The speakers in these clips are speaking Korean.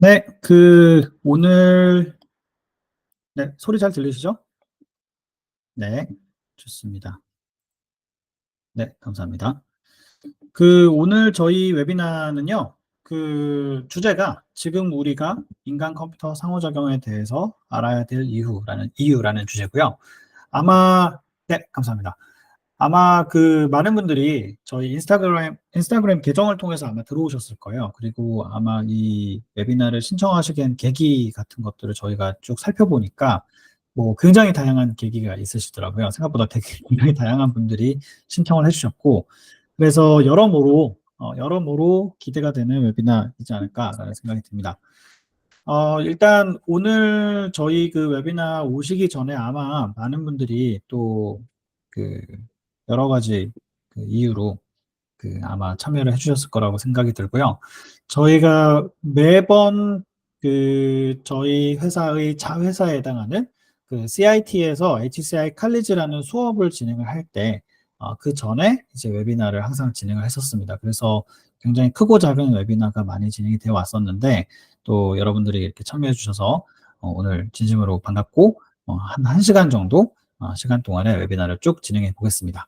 네, 오늘, 네, 소리 잘 들리시죠? 네, 좋습니다. 네, 감사합니다. 오늘 저희 웨비나는요, 주제가 지금 우리가 인간 컴퓨터 상호작용에 대해서 알아야 될 이유라는 주제고요. 아마, 네, 감사합니다. 아마 많은 분들이 저희 인스타그램 계정을 통해서 아마 들어오셨을 거예요. 그리고 아마 이 웨비나를 신청하시게 된 계기 같은 것들을 저희가 쭉 살펴보니까 뭐 굉장히 다양한 계기가 있으시더라고요. 생각보다 되게 굉장히 다양한 분들이 신청을 해주셨고, 그래서 여러모로 기대가 되는 웨비나이지 않을까라는 생각이 듭니다. 일단 오늘 저희 웨비나 오시기 전에 아마 많은 분들이 또 그 여러 가지 이유로 아마 참여를 해주셨을 거라고 생각이 들고요. 저희가 매번 저희 회사의 자회사에 해당하는 CIT에서 HCI 칼리지라는 수업을 진행을 할 때, 그 전에 이제 웨비나를 항상 진행을 했었습니다. 그래서 굉장히 크고 작은 웨비나가 많이 진행이 되어 왔었는데, 또 여러분들이 이렇게 참여해 주셔서 오늘 진심으로 반갑고, 한 1시간 정도 시간 동안에 웨비나를 쭉 진행해 보겠습니다.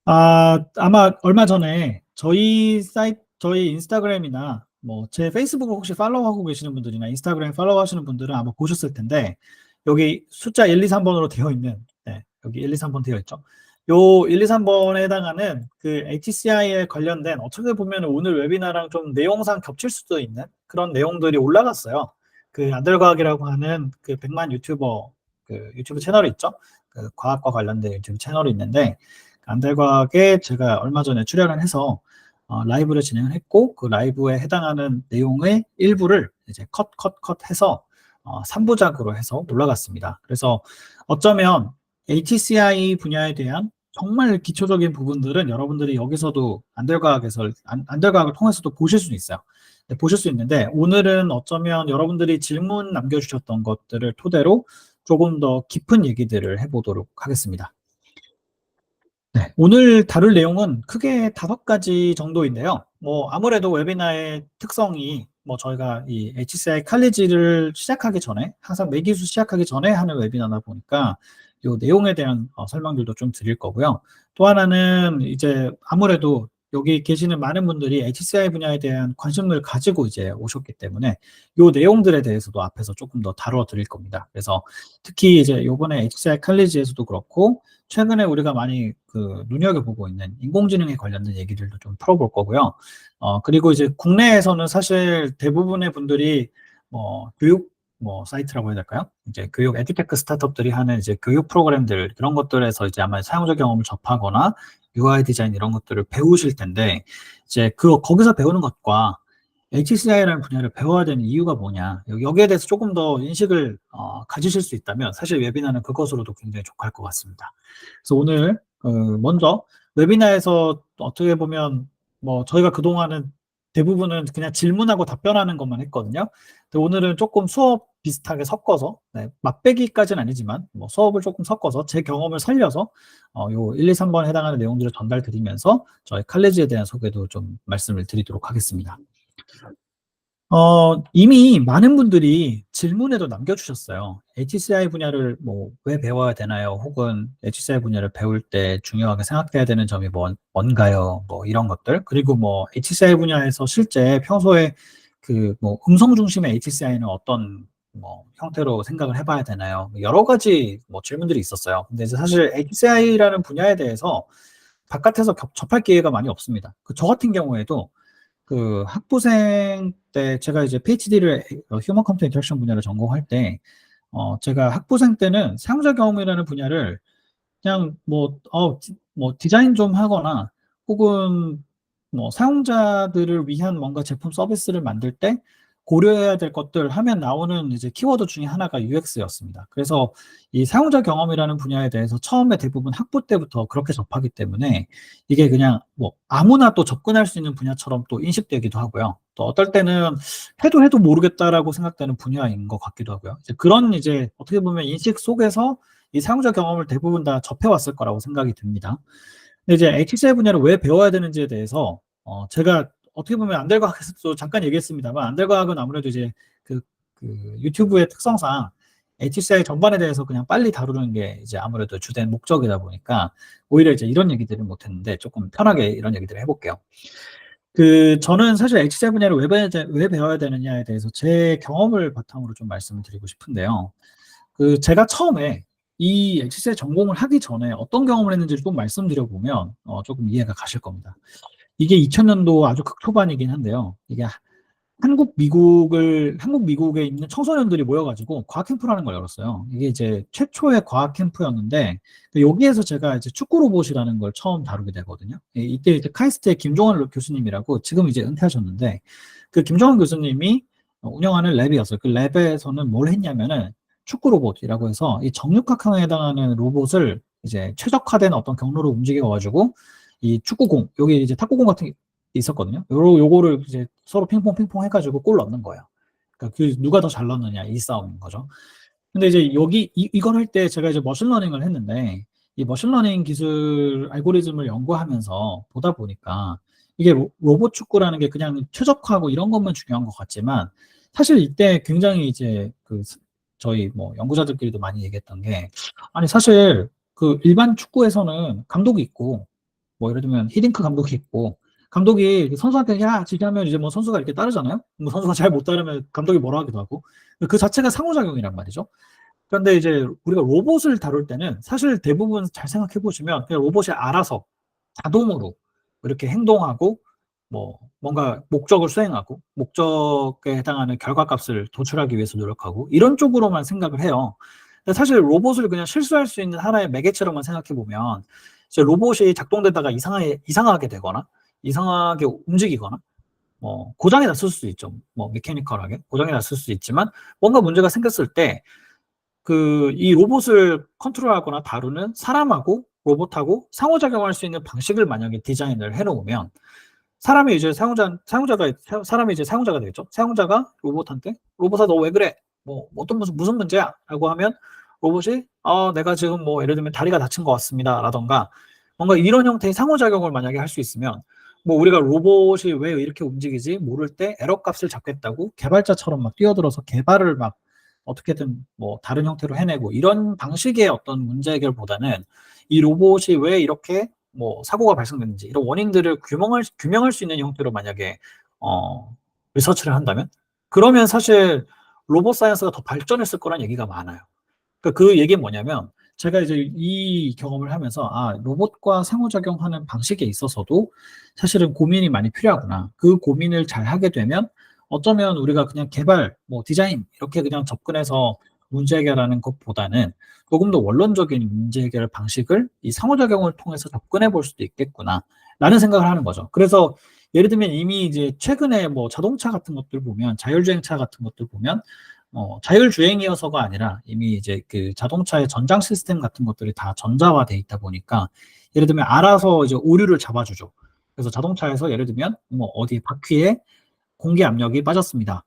아마 얼마 전에 저희 인스타그램이나 뭐 제 페이스북을 혹시 팔로우하고 계시는 분들이나 인스타그램 팔로우하시는 분들은 아마 보셨을 텐데, 여기 숫자 1, 2, 3번으로 되어 있는, 네, 여기 1, 2, 3번 되어 있죠. 요 1, 2, 3번에 해당하는 HCI에 관련된, 어떻게 보면 오늘 웨비나랑 좀 내용상 겹칠 수도 있는 그런 내용들이 올라갔어요. 안들과학이라고 하는 100만 유튜버 유튜브 채널이 있죠. 과학과 관련된 유튜브 채널이 있는데, 안달과학에 제가 얼마 전에 출연을 해서 라이브를 진행을 했고, 그 라이브에 해당하는 내용의 일부를 이제 컷 해서 3부작으로 해서 올라갔습니다. 그래서 어쩌면 HCI 분야에 대한 정말 기초적인 부분들은 여러분들이 여기서도 안달과학을 통해서도 보실 수 있어요. 네, 보실 수 있는데, 오늘은 어쩌면 여러분들이 질문 남겨주셨던 것들을 토대로 조금 더 깊은 얘기들을 해보도록 하겠습니다. 네, 오늘 다룰 내용은 크게 5가지 정도인데요. 뭐 아무래도 웨비나의 특성이 저희가 이 HCI 칼리지를 시작하기 전에, 항상 매기수 시작하기 전에 하는 웨비나다 보니까 이 내용에 대한 설명들도 좀 드릴 거고요. 또 하나는 이제 아무래도 여기 계시는 많은 분들이 HCI 분야에 대한 관심을 가지고 이제 오셨기 때문에 이 내용들에 대해서도 앞에서 조금 더 다뤄 드릴 겁니다. 그래서 특히 이제 요번에 HCI 칼리지에서도 그렇고, 최근에 우리가 많이 눈여겨보고 있는 인공지능에 관련된 얘기들도 좀 풀어볼 거고요. 그리고 이제 국내에서는 사실 대부분의 분들이 교육 사이트라고 해야 될까요? 이제 교육 에듀테크 스타트업들이 하는 이제 교육 프로그램들, 그런 것들에서 이제 아마 사용자 경험을 접하거나 UI 디자인 이런 것들을 배우실 텐데, 이제 거기서 배우는 것과 HCI라는 분야를 배워야 되는 이유가 뭐냐, 여기에 대해서 조금 더 인식을 가지실 수 있다면 사실 웨비나는 그것으로도 굉장히 족할 것 같습니다. 그래서 오늘 먼저 웨비나에서 어떻게 보면 저희가 그동안은 대부분은 그냥 질문하고 답변하는 것만 했거든요. 근데 오늘은 조금 수업 비슷하게 섞어서, 네, 맛배기까지는 아니지만 수업을 조금 섞어서 제 경험을 살려서 요 1, 2, 3번에 해당하는 내용들을 전달 드리면서 저희 칼리지에 대한 소개도 좀 말씀을 드리도록 하겠습니다. 이미 많은 분들이 질문에도 남겨주셨어요. HCI 분야를 왜 배워야 되나요? 혹은 HCI 분야를 배울 때 중요하게 생각해야 되는 점이 뭔가요? 이런 것들. 그리고 HCI 분야에서 실제 평소에 음성 중심의 HCI는 어떤 형태로 생각을 해봐야 되나요? 여러 가지 질문들이 있었어요. 근데 이제 사실 HCI라는 분야에 대해서 바깥에서 접할 기회가 많이 없습니다. 저 같은 경우에도 학부생 때 제가 이제 PhD를 휴먼 컴퓨터 인터랙션 분야를 전공할 때, 제가 학부생 때는 사용자 경험이라는 분야를 그냥 디자인 좀 하거나, 혹은 사용자들을 위한 뭔가 제품 서비스를 만들 때 고려해야 될 것들 하면 나오는 이제 키워드 중에 하나가 UX였습니다. 그래서 이 사용자 경험이라는 분야에 대해서 처음에 대부분 학부 때부터 그렇게 접하기 때문에 이게 그냥 아무나 또 접근할 수 있는 분야처럼 또 인식되기도 하고요. 또 어떨 때는 해도 모르겠다라고 생각되는 분야인 것 같기도 하고요. 이제 어떻게 보면 인식 속에서 이 사용자 경험을 대부분 다 접해왔을 거라고 생각이 듭니다. 근데 이제 HCI 분야를 왜 배워야 되는지에 대해서 제가 어떻게 보면 안델과학에서도 잠깐 얘기했습니다만 안델과학은 아무래도 이제 그, 그 유튜브의 특성상 HCI 전반에 대해서 그냥 빨리 다루는 게 이제 아무래도 주된 목적이다 보니까 오히려 이제 이런 얘기들을 못했는데 조금 편하게 이런 얘기들을 해볼게요. 저는 사실 HCI 분야를 왜 배워야 되느냐에 대해서 제 경험을 바탕으로 좀 말씀을 드리고 싶은데요. 제가 처음에 이 HCI 전공을 하기 전에 어떤 경험을 했는지를 좀 말씀드려보면 조금 이해가 가실 겁니다. 이게 2000년도 아주 극초반이긴 한데요. 이게 한국, 미국에 있는 청소년들이 모여가지고 과학 캠프라는 걸 열었어요. 이게 이제 최초의 과학 캠프였는데, 여기에서 제가 이제 축구 로봇이라는 걸 처음 다루게 되거든요. 이때 이제 카이스트의 김종환 교수님이라고 지금 이제 은퇴하셨는데, 그 김종환 교수님이 운영하는 랩이었어요. 그 랩에서는 뭘 했냐면은 축구 로봇이라고 해서 이 정육각형에 해당하는 로봇을 이제 최적화된 어떤 경로로 움직여가지고 이 축구공, 여기 이제 탁구공 같은 게 있었거든요. 요거를 이제 서로 핑퐁 해가지고 골 넣는 거예요. 그러니까 누가 더 잘 넣느냐 이 싸움인 거죠. 근데 이제 여기 이걸 할 때 제가 이제 머신러닝을 했는데 이 머신러닝 기술 알고리즘을 연구하면서 보다 보니까 이게 로봇 축구라는 게 그냥 최적화하고 이런 것만 중요한 것 같지만 사실 이때 굉장히 이제 저희 뭐 연구자들끼리도 많이 얘기했던 게 아니 사실 그 일반 축구에서는 감독이 있고 뭐 예를 들면 히딩크 감독이 있고 감독이 선수한테 야 지시하면 이제 뭐 선수가 이렇게 따르잖아요. 뭐 선수가 잘 못 따르면 감독이 뭐라 하기도 하고 그 자체가 상호작용이란 말이죠. 그런데 이제 우리가 로봇을 다룰 때는 사실 대부분 잘 생각해 보시면 그냥 로봇이 알아서 자동으로 이렇게 행동하고 뭐 뭔가 목적을 수행하고 목적에 해당하는 결과값을 도출하기 위해서 노력하고 이런 쪽으로만 생각을 해요. 근데 사실 로봇을 그냥 실수할 수 있는 하나의 매개체로만 생각해 보면 이제 로봇이 작동되다가 이상하게 되거나 이상하게 움직이거나 뭐 고장이 났을 수도 있죠. 뭐 메케니컬하게 고장이 났을 수도 있지만 뭔가 문제가 생겼을 때 이 로봇을 컨트롤하거나 다루는 사람하고 로봇하고 상호작용할 수 있는 방식을 만약에 디자인을 해놓으면 사람이 이제 사람이 이제 사용자가 되겠죠. 사용자가 로봇한테 로봇아 너 왜 그래? 뭐 어떤 무슨 문제야? 라고 하면 로봇이 내가 지금 뭐 예를 들면 다리가 다친 것 같습니다. 라던가 뭔가 이런 형태의 상호작용을 만약에 할 수 있으면 뭐 우리가 로봇이 왜 이렇게 움직이지 모를 때 에러 값을 잡겠다고 개발자처럼 막 뛰어들어서 개발을 막 어떻게든 뭐 다른 형태로 해내고 이런 방식의 어떤 문제 해결보다는 이 로봇이 왜 이렇게 뭐 사고가 발생됐는지 이런 원인들을 규명할 수 있는 형태로 만약에 리서치를 한다면 그러면 사실 로봇 사이언스가 더 발전했을 거란 얘기가 많아요. 그러니까 그 얘기는 뭐냐면 제가 이제 이 경험을 하면서 로봇과 상호작용하는 방식에 있어서도 사실은 고민이 많이 필요하구나. 그 고민을 잘 하게 되면 어쩌면 우리가 그냥 개발, 뭐 디자인 이렇게 그냥 접근해서 문제 해결하는 것보다는 조금 더 원론적인 문제 해결 방식을 이 상호작용을 통해서 접근해 볼 수도 있겠구나. 라는 생각을 하는 거죠. 그래서 예를 들면 이미 이제 최근에 뭐 자동차 같은 것들 보면 자율주행차 같은 것들 보면 자율주행이어서가 아니라 이미 이제 그 자동차의 전장 시스템 같은 것들이 다 전자화돼 있다 보니까 예를 들면 알아서 이제 오류를 잡아주죠. 그래서 자동차에서 예를 들면 뭐 어디 바퀴에 공기 압력이 빠졌습니다.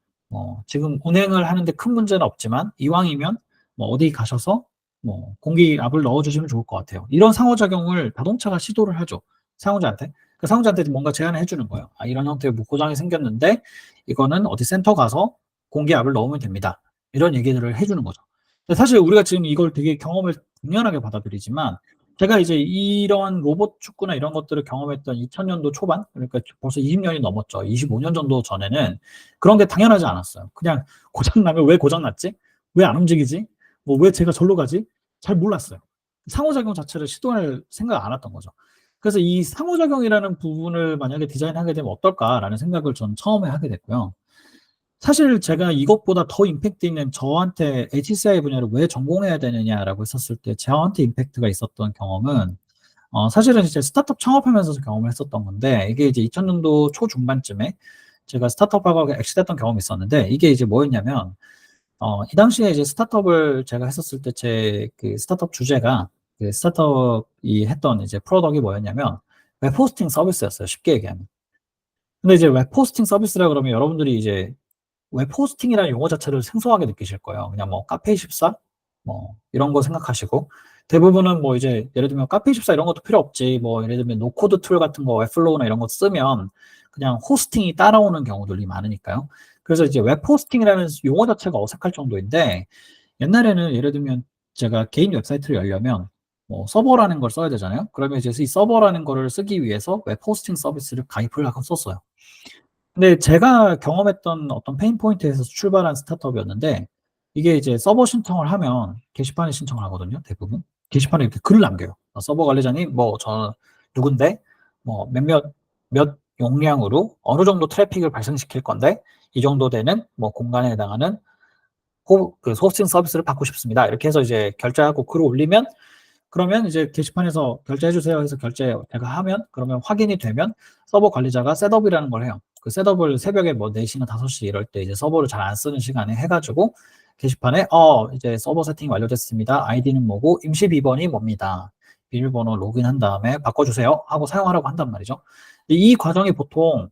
지금 운행을 하는데 큰 문제는 없지만 이왕이면 뭐 어디 가셔서 뭐 공기압을 넣어주시면 좋을 것 같아요. 이런 상호작용을 자동차가 시도를 하죠. 사용자한테. 그 사용자한테 뭔가 제안을 해주는 거예요. 이런 형태의 뭐 고장이 생겼는데 이거는 어디 센터 가서 공기압을 넣으면 됩니다. 이런 얘기들을 해주는 거죠. 사실 우리가 지금 이걸 되게 경험을 당연하게 받아들이지만 제가 이제 이런 로봇 축구나 이런 것들을 경험했던 2000년도 초반, 그러니까 벌써 20년이 넘었죠. 25년 정도 전에는 그런 게 당연하지 않았어요. 그냥 고장나면 왜 고장났지? 왜 안 움직이지? 뭐 왜 제가 절로 가지? 잘 몰랐어요. 상호작용 자체를 시도할 생각 안 했던 거죠. 그래서 이 상호작용이라는 부분을 만약에 디자인하게 되면 어떨까라는 생각을 전 처음에 하게 됐고요. 사실 제가 이것보다 더 임팩트 있는 저한테 HCI 분야를 왜 전공해야 되느냐라고 했었을 때 저한테 임팩트가 있었던 경험은 사실은 이제 스타트업 창업하면서 경험을 했었던 건데 이게 이제 2000년도 초중반쯤에 제가 스타트업하고 엑시트했던 경험이 있었는데 이게 이제 뭐였냐면 이 당시에 이제 스타트업을 제가 했었을 때 제 그 스타트업 주제가 그 스타트업이 했던 이제 프로덕이 뭐였냐면 웹 호스팅 서비스였어요. 쉽게 얘기하면. 근데 이제 웹 호스팅 서비스라 그러면 여러분들이 이제 웹 호스팅이라는 용어 자체를 생소하게 느끼실 거예요. 그냥 뭐 카페24 뭐 이런 거 생각하시고 대부분은 뭐 이제 예를 들면 카페24 이런 것도 필요 없지. 뭐 예를 들면 노코드 툴 같은 거, 웹플로우나 이런 거 쓰면 그냥 호스팅이 따라오는 경우들이 많으니까요. 그래서 이제 웹 호스팅이라는 용어 자체가 어색할 정도인데 옛날에는 예를 들면 제가 개인 웹사이트를 열려면 뭐 서버라는 걸 써야 되잖아요. 그러면 이제 이 서버라는 거를 쓰기 위해서 웹 호스팅 서비스를 가입을 하고 썼어요. 근데 제가 경험했던 어떤 페인 포인트에서 출발한 스타트업이었는데 이게 이제 서버 신청을 하면 게시판에 신청을 하거든요, 대부분. 게시판에 이렇게 글을 남겨요. 서버 관리자님, 뭐 저 누군데 뭐 몇 용량으로 어느 정도 트래픽을 발생시킬 건데 이 정도 되는 뭐 공간에 해당하는 그 호스팅 서비스를 받고 싶습니다. 이렇게 해서 이제 결제하고 글을 올리면 그러면 이제 게시판에서 결제해 주세요 해서 결제 제가 하면 그러면 확인이 되면 서버 관리자가 셋업이라는 걸 해요. 그 셋업을 새벽에 뭐 4시나 5시 이럴 때 이제 서버를 잘 안 쓰는 시간에 해가지고 게시판에 이제 서버 세팅이 완료됐습니다. 아이디는 뭐고 임시 비번이 뭡니다. 비밀번호 로그인한 다음에 바꿔주세요 하고 사용하라고 한단 말이죠. 이 과정이 보통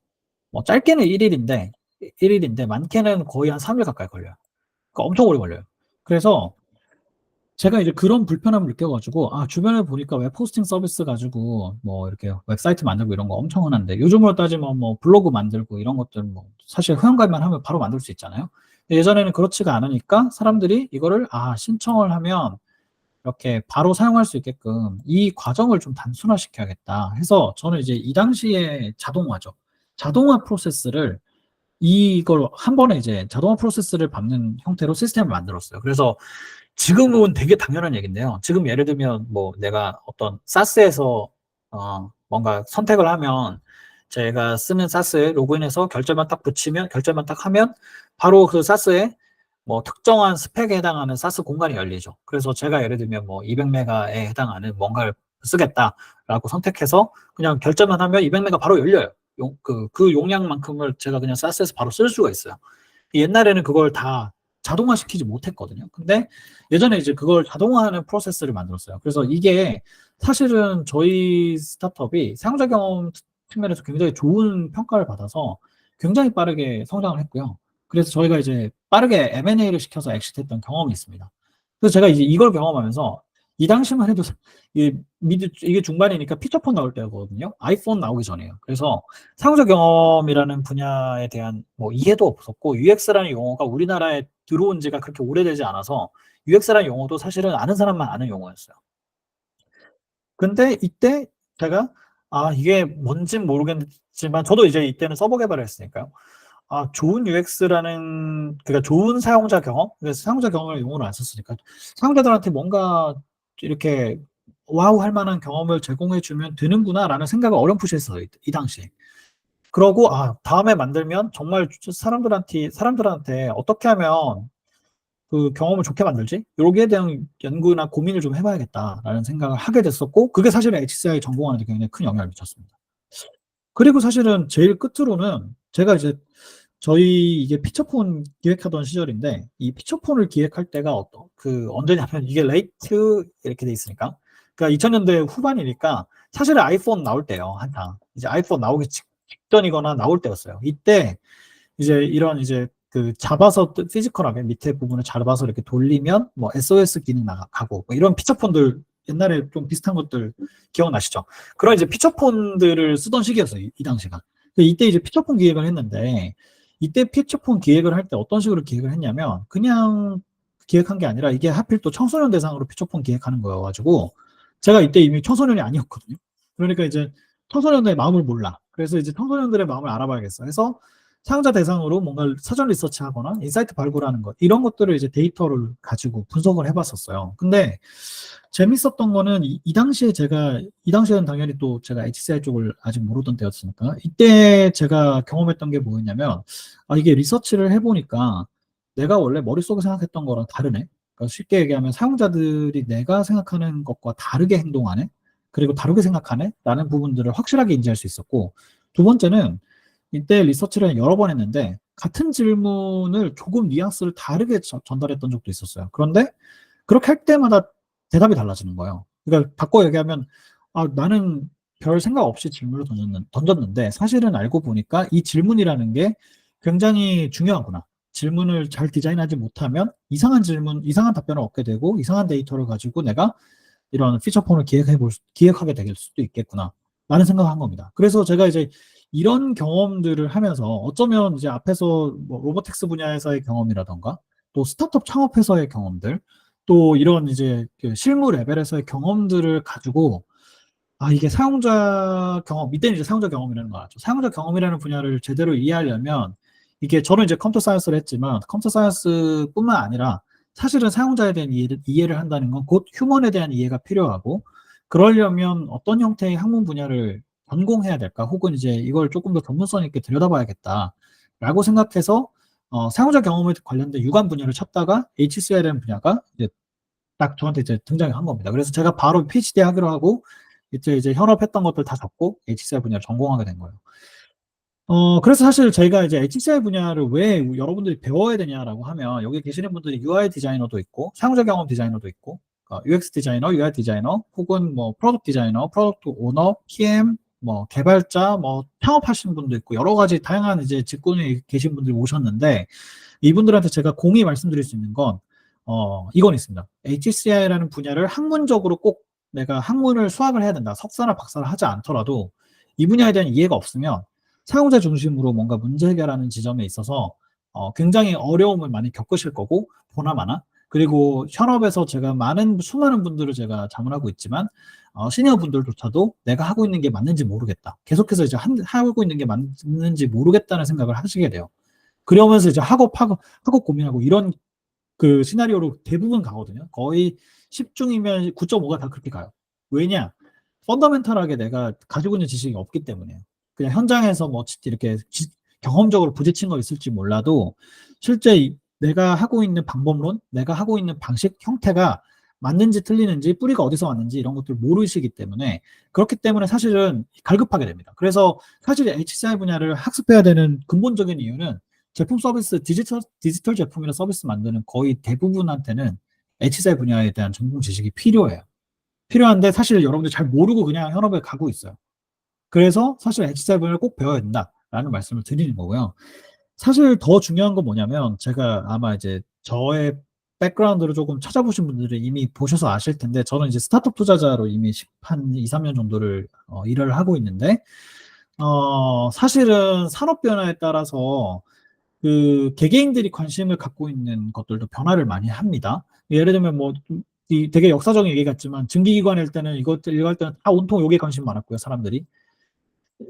뭐 짧게는 1일인데 많게는 거의 한 3일 가까이 걸려요. 그러니까 엄청 오래 걸려요. 그래서 제가 이제 그런 불편함을 느껴가지고, 주변에 보니까 웹 호스팅 서비스 가지고, 뭐, 이렇게 웹사이트 만들고 이런 거 엄청 흔한데, 요즘으로 따지면 뭐, 블로그 만들고 이런 것들 뭐, 사실 회원가입만 하면 바로 만들 수 있잖아요. 근데 예전에는 그렇지가 않으니까 사람들이 이거를, 신청을 하면 이렇게 바로 사용할 수 있게끔 이 과정을 좀 단순화시켜야겠다 해서 저는 이제 이 당시에 자동화죠. 자동화 프로세스를 이걸 한 번에 이제 자동화 프로세스를 밟는 형태로 시스템을 만들었어요. 그래서 지금은 되게 당연한 얘기인데요. 지금 예를 들면 뭐 내가 어떤 사스에서 뭔가 선택을 하면 제가 쓰는 사스에 로그인해서 결제만 딱 붙이면 결제만 딱 하면 바로 그 사스에 뭐 특정한 스펙에 해당하는 사스 공간이 열리죠. 그래서 제가 예를 들면 뭐 200메가에 해당하는 뭔가를 쓰겠다라고 선택해서 그냥 결제만 하면 200메가 바로 열려요. 그 용량만큼을 제가 그냥 사스에서 바로 쓸 수가 있어요. 옛날에는 그걸 다 자동화시키지 못했거든요. 근데 예전에 이제 그걸 자동화하는 프로세스를 만들었어요. 그래서 이게 사실은 저희 스타트업이 사용자 경험 측면에서 굉장히 좋은 평가를 받아서 굉장히 빠르게 성장을 했고요. 그래서 저희가 이제 빠르게 M&A를 시켜서 엑시트했던 경험이 있습니다. 그래서 제가 이제 이걸 경험하면서 이 당시만 해도 이게 중반이니까 피처폰 나올 때거든요. 아이폰 나오기 전이에요. 그래서 사용자 경험이라는 분야에 대한 뭐 이해도 없었고 UX라는 용어가 우리나라에 들어온 지가 그렇게 오래되지 않아서 UX라는 용어도 사실은 아는 사람만 아는 용어였어요. 근데 이때 제가 이게 뭔진 모르겠지만 저도 이제 이때는 서버 개발을 했으니까요. 좋은 UX라는 그러니까 좋은 사용자 경험, 그래서 사용자 경험을 용어를 안 썼으니까 사용자들한테 뭔가 이렇게 와우 할 만한 경험을 제공해 주면 되는구나라는 생각을 어렴풋이 했어요. 이 당시에. 그러고 다음에 만들면 정말 사람들한테 어떻게 하면 그 경험을 좋게 만들지? 여기에 대한 연구나 고민을 좀 해봐야겠다라는 생각을 하게 됐었고, 그게 사실은 HCI 전공하는 데 굉장히 큰 영향을 미쳤습니다. 그리고 사실은 제일 끝으로는 제가 이제 저희 이게 피처폰 기획하던 시절인데, 이 피처폰을 기획할 때가 언제냐면 이게 레이트 이렇게 돼 있으니까. 그러니까 2000년대 후반이니까 사실은 아이폰 나올 때요, 한창. 이제 아이폰 나오기 직전이거나 나올 때였어요. 이때 이제 이런 이제 그 잡아서 피지컬하게 밑에 부분을 잡아서 이렇게 돌리면 뭐 SOS 기능 나가고 뭐 이런 피처폰들 옛날에 좀 비슷한 것들 기억나시죠? 그런 이제 피처폰들을 쓰던 시기였어요. 이 당시가. 이때 이제 피처폰 기획을 했는데 이때 피처폰 기획을 할 때 어떤 식으로 기획을 했냐면 그냥 기획한 게 아니라 이게 하필 또 청소년 대상으로 피처폰 기획하는 거여가지고 제가 이때 이미 청소년이 아니었거든요. 그러니까 이제 청소년들의 마음을 몰라. 그래서 이제 청소년들의 마음을 알아봐야겠어. 해서 사용자 대상으로 뭔가 사전 리서치하거나 인사이트 발굴하는 것 이런 것들을 이제 데이터를 가지고 분석을 해봤었어요. 근데 재밌었던 거는 이 당시에 이 당시에는 당연히 또 제가 HCI 쪽을 아직 모르던 때였으니까 이때 제가 경험했던 게 뭐였냐면 이게 리서치를 해보니까 내가 원래 머릿속에 생각했던 거랑 다르네. 그러니까 쉽게 얘기하면 사용자들이 내가 생각하는 것과 다르게 행동하네. 그리고 다르게 생각하네. 라는 부분들을 확실하게 인지할 수 있었고 두 번째는 이때 리서치를 여러 번 했는데 같은 질문을 조금 뉘앙스를 다르게 전달했던 적도 있었어요. 그런데 그렇게 할 때마다 대답이 달라지는 거예요. 그러니까 바꿔 얘기하면 나는 별 생각 없이 질문을 던졌는데 사실은 알고 보니까 이 질문이라는 게 굉장히 중요하구나. 질문을 잘 디자인하지 못하면 이상한 답변을 얻게 되고 이상한 데이터를 가지고 내가 이런 피처폰을 기획하게 될 수도 있겠구나 라는 생각을 한 겁니다. 그래서 제가 이제 이런 경험들을 하면서 어쩌면 이제 앞에서 뭐 로보틱스 분야에서의 경험이라던가 또 스타트업 창업에서의 경험들 또 이런 이제 그 실무 레벨에서의 경험들을 가지고 이게 사용자 경험, 이때는 이제 사용자 경험이라는 거 알죠. 사용자 경험이라는 분야를 제대로 이해하려면 이게 저는 이제 컴퓨터 사이언스를 했지만 컴퓨터 사이언스뿐만 아니라 사실은 사용자에 대한 이해를 한다는 건 곧 휴먼에 대한 이해가 필요하고 그러려면 어떤 형태의 학문 분야를 전공해야 될까 혹은 이제 이걸 조금 더 전문성 있게 들여다봐야겠다라고 생각해서 사용자 경험에 관련된 유관 분야를 찾다가 HCI라는 분야가 이제 딱 저한테 이제 등장을 한 겁니다. 그래서 제가 바로 PhD 하기로 하고 이제 현업했던 것들 다 접고 HCI 분야를 전공하게 된 거예요. 그래서 사실 저희가 이제 HCI 분야를 왜 여러분들이 배워야 되냐라고 하면 여기 계시는 분들이 UI 디자이너도 있고 사용자 경험 디자이너도 있고 UX 디자이너, UI 디자이너 혹은 뭐 프로덕트 디자이너, 프로덕트 오너, PM, 뭐 개발자, 뭐 창업하시는 분도 있고 여러 가지 다양한 이제 직군에 계신 분들이 오셨는데 이분들한테 제가 공히 말씀드릴 수 있는 건 이건 있습니다. HCI라는 분야를 학문적으로 꼭 내가 학문을 수학을 해야 된다. 석사나 박사를 하지 않더라도 이 분야에 대한 이해가 없으면 사용자 중심으로 뭔가 문제 해결하는 지점에 있어서 굉장히 어려움을 많이 겪으실 거고 보나마나 그리고 현업에서 제가 수많은 분들을 제가 자문하고 있지만 시니어 분들조차도 내가 하고 있는 게 맞는지 모르겠다. 계속해서 이제 하고 있는 게 맞는지 모르겠다는 생각을 하시게 돼요. 그러면서 이제 학업 고민하고 이런 그 시나리오로 대부분 가거든요. 거의 10중이면 9.5가 다 그렇게 가요. 왜냐? 펀더멘탈하게 내가 가지고 있는 지식이 없기 때문에요. 그냥 현장에서 뭐 이렇게 경험적으로 부딪힌 거 있을지 몰라도 실제 내가 하고 있는 방법론, 내가 하고 있는 방식, 형태가 맞는지 틀리는지 뿌리가 어디서 왔는지 이런 것들 모르시기 때문에 그렇기 때문에 사실은 갈급하게 됩니다. 그래서 사실 HCI 분야를 학습해야 되는 근본적인 이유는 제품 서비스, 디지털 제품이나 서비스 만드는 거의 대부분한테는 HCI 분야에 대한 전공 지식이 필요해요. 필요한데 사실 여러분들 잘 모르고 그냥 현업에 가고 있어요. 그래서 사실 HCI 분야를 꼭 배워야 된다라는 말씀을 드리는 거고요. 사실 더 중요한 건 뭐냐면 제가 아마 이제 저의 백그라운드를 조금 찾아보신 분들은 이미 보셔서 아실 텐데 저는 이제 스타트업 투자자로 이미 한 2, 3년 정도를 일을 하고 있는데 사실은 산업 변화에 따라서 그 개개인들이 관심을 갖고 있는 것들도 변화를 많이 합니다. 예를 들면 뭐 되게 역사적인 얘기 같지만 증기기관일 때는 이것들 이거 할 때는 다 온통 여기에 관심 많았고요, 사람들이.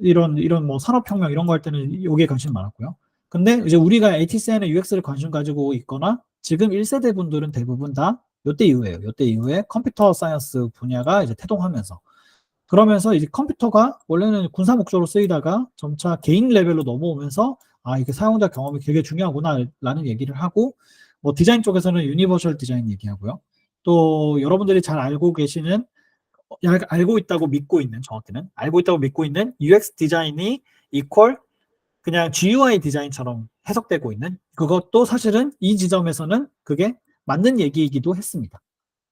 이런 뭐 산업혁명 이런 거 할 때는 여기에 관심 많았고요. 근데 이제 우리가 ATC나 UX를 관심 가지고 있거나 지금 1세대 분들은 대부분 다 요때 이후에요. 요때 이후에 컴퓨터 사이언스 분야가 이제 태동하면서 그러면서 이제 컴퓨터가 원래는 군사 목적으로 쓰이다가 점차 개인 레벨로 넘어오면서 이게 사용자 경험이 되게 중요하구나라는 얘기를 하고 뭐 디자인 쪽에서는 유니버셜 디자인 얘기하고요. 또 여러분들이 잘 알고 계시는 알고 있다고 믿고 있는 정확히는 알고 있다고 믿고 있는 UX 디자인이 이퀄 그냥 GUI 디자인처럼 해석되고 있는 그것도 사실은 이 지점에서는 그게 맞는 얘기이기도 했습니다.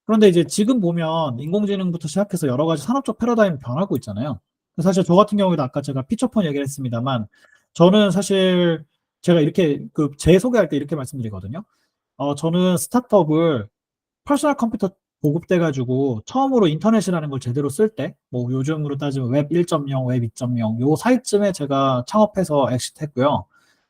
그런데 이제 지금 보면 인공지능부터 시작해서 여러 가지 산업적 패러다임이 변하고 있잖아요. 사실 저 같은 경우에도 아까 제가 피처폰 얘기를 했습니다만 저는 사실 제가 이렇게 제 소개할 때 이렇게 말씀드리거든요. 저는 스타트업을 퍼스널 컴퓨터 보급돼가지고 처음으로 인터넷이라는 걸 제대로 쓸 때, 뭐 요즘으로 따지면 웹 1.0, 웹 2.0, 요 사이쯤에 제가 창업해서 엑시트했고요.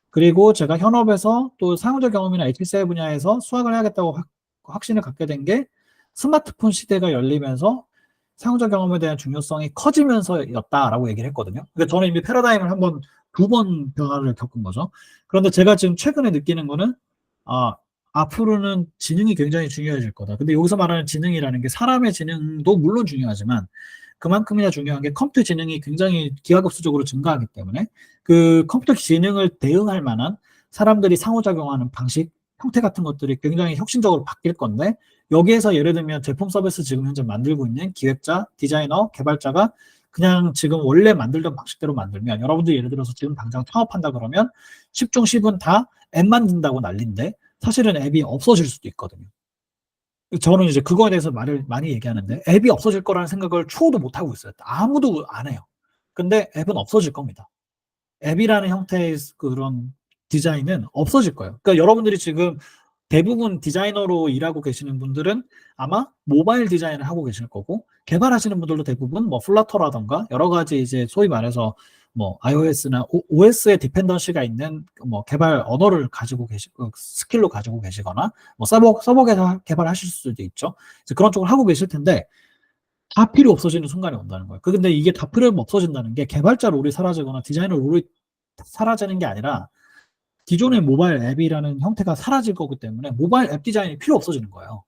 그리고 제가 현업에서 또 사용자 경험이나 HCI 분야에서 수학을 해야겠다고 확신을 갖게 된 게 스마트폰 시대가 열리면서 사용자 경험에 대한 중요성이 커지면서였다라고 얘기를 했거든요. 그러니까 저는 이미 패러다임을 한번 2번 변화를 겪은 거죠. 그런데 제가 지금 최근에 느끼는 거는 앞으로는 지능이 굉장히 중요해질 거다. 근데 여기서 말하는 지능이라는 게 사람의 지능도 물론 중요하지만 그만큼이나 중요한 게 컴퓨터 지능이 굉장히 기하급수적으로 증가하기 때문에 그 컴퓨터 지능을 대응할 만한 사람들이 상호작용하는 방식, 형태 같은 것들이 굉장히 혁신적으로 바뀔 건데 여기에서 예를 들면 제품 서비스 지금 현재 만들고 있는 기획자, 디자이너, 개발자가 그냥 지금 원래 만들던 방식대로 만들면 여러분들 예를 들어서 지금 당장 창업한다 그러면 10중 10은 다 앱 만든다고 난리인데 사실은 앱이 없어질 수도 있거든요. 저는 이제 그거에 대해서 말을 많이 얘기하는데 앱이 없어질 거라는 생각을 추호도 못 하고 있어요. 아무도 안 해요. 근데 앱은 없어질 겁니다. 앱이라는 형태의 그런 디자인은 없어질 거예요. 그러니까 여러분들이 지금 대부분 디자이너로 일하고 계시는 분들은 아마 모바일 디자인을 하고 계실 거고, 개발하시는 분들도 대부분 뭐 플러터라던가 여러 가지 이제 소위 말해서 뭐 iOS나 OS에 디펜던시가 있는 뭐 개발 언어를 가지고 스킬로 가지고 계시거나 뭐 서버 개발하실 수도 있죠. 그런 쪽을 하고 계실 텐데 다 필요 없어지는 순간이 온다는 거예요. 근데 이게 다 필요 없어진다는 게 개발자 롤이 사라지거나 디자이너 롤이 사라지는 게 아니라 기존의 모바일 앱이라는 형태가 사라질 거기 때문에 모바일 앱 디자인이 필요 없어지는 거예요.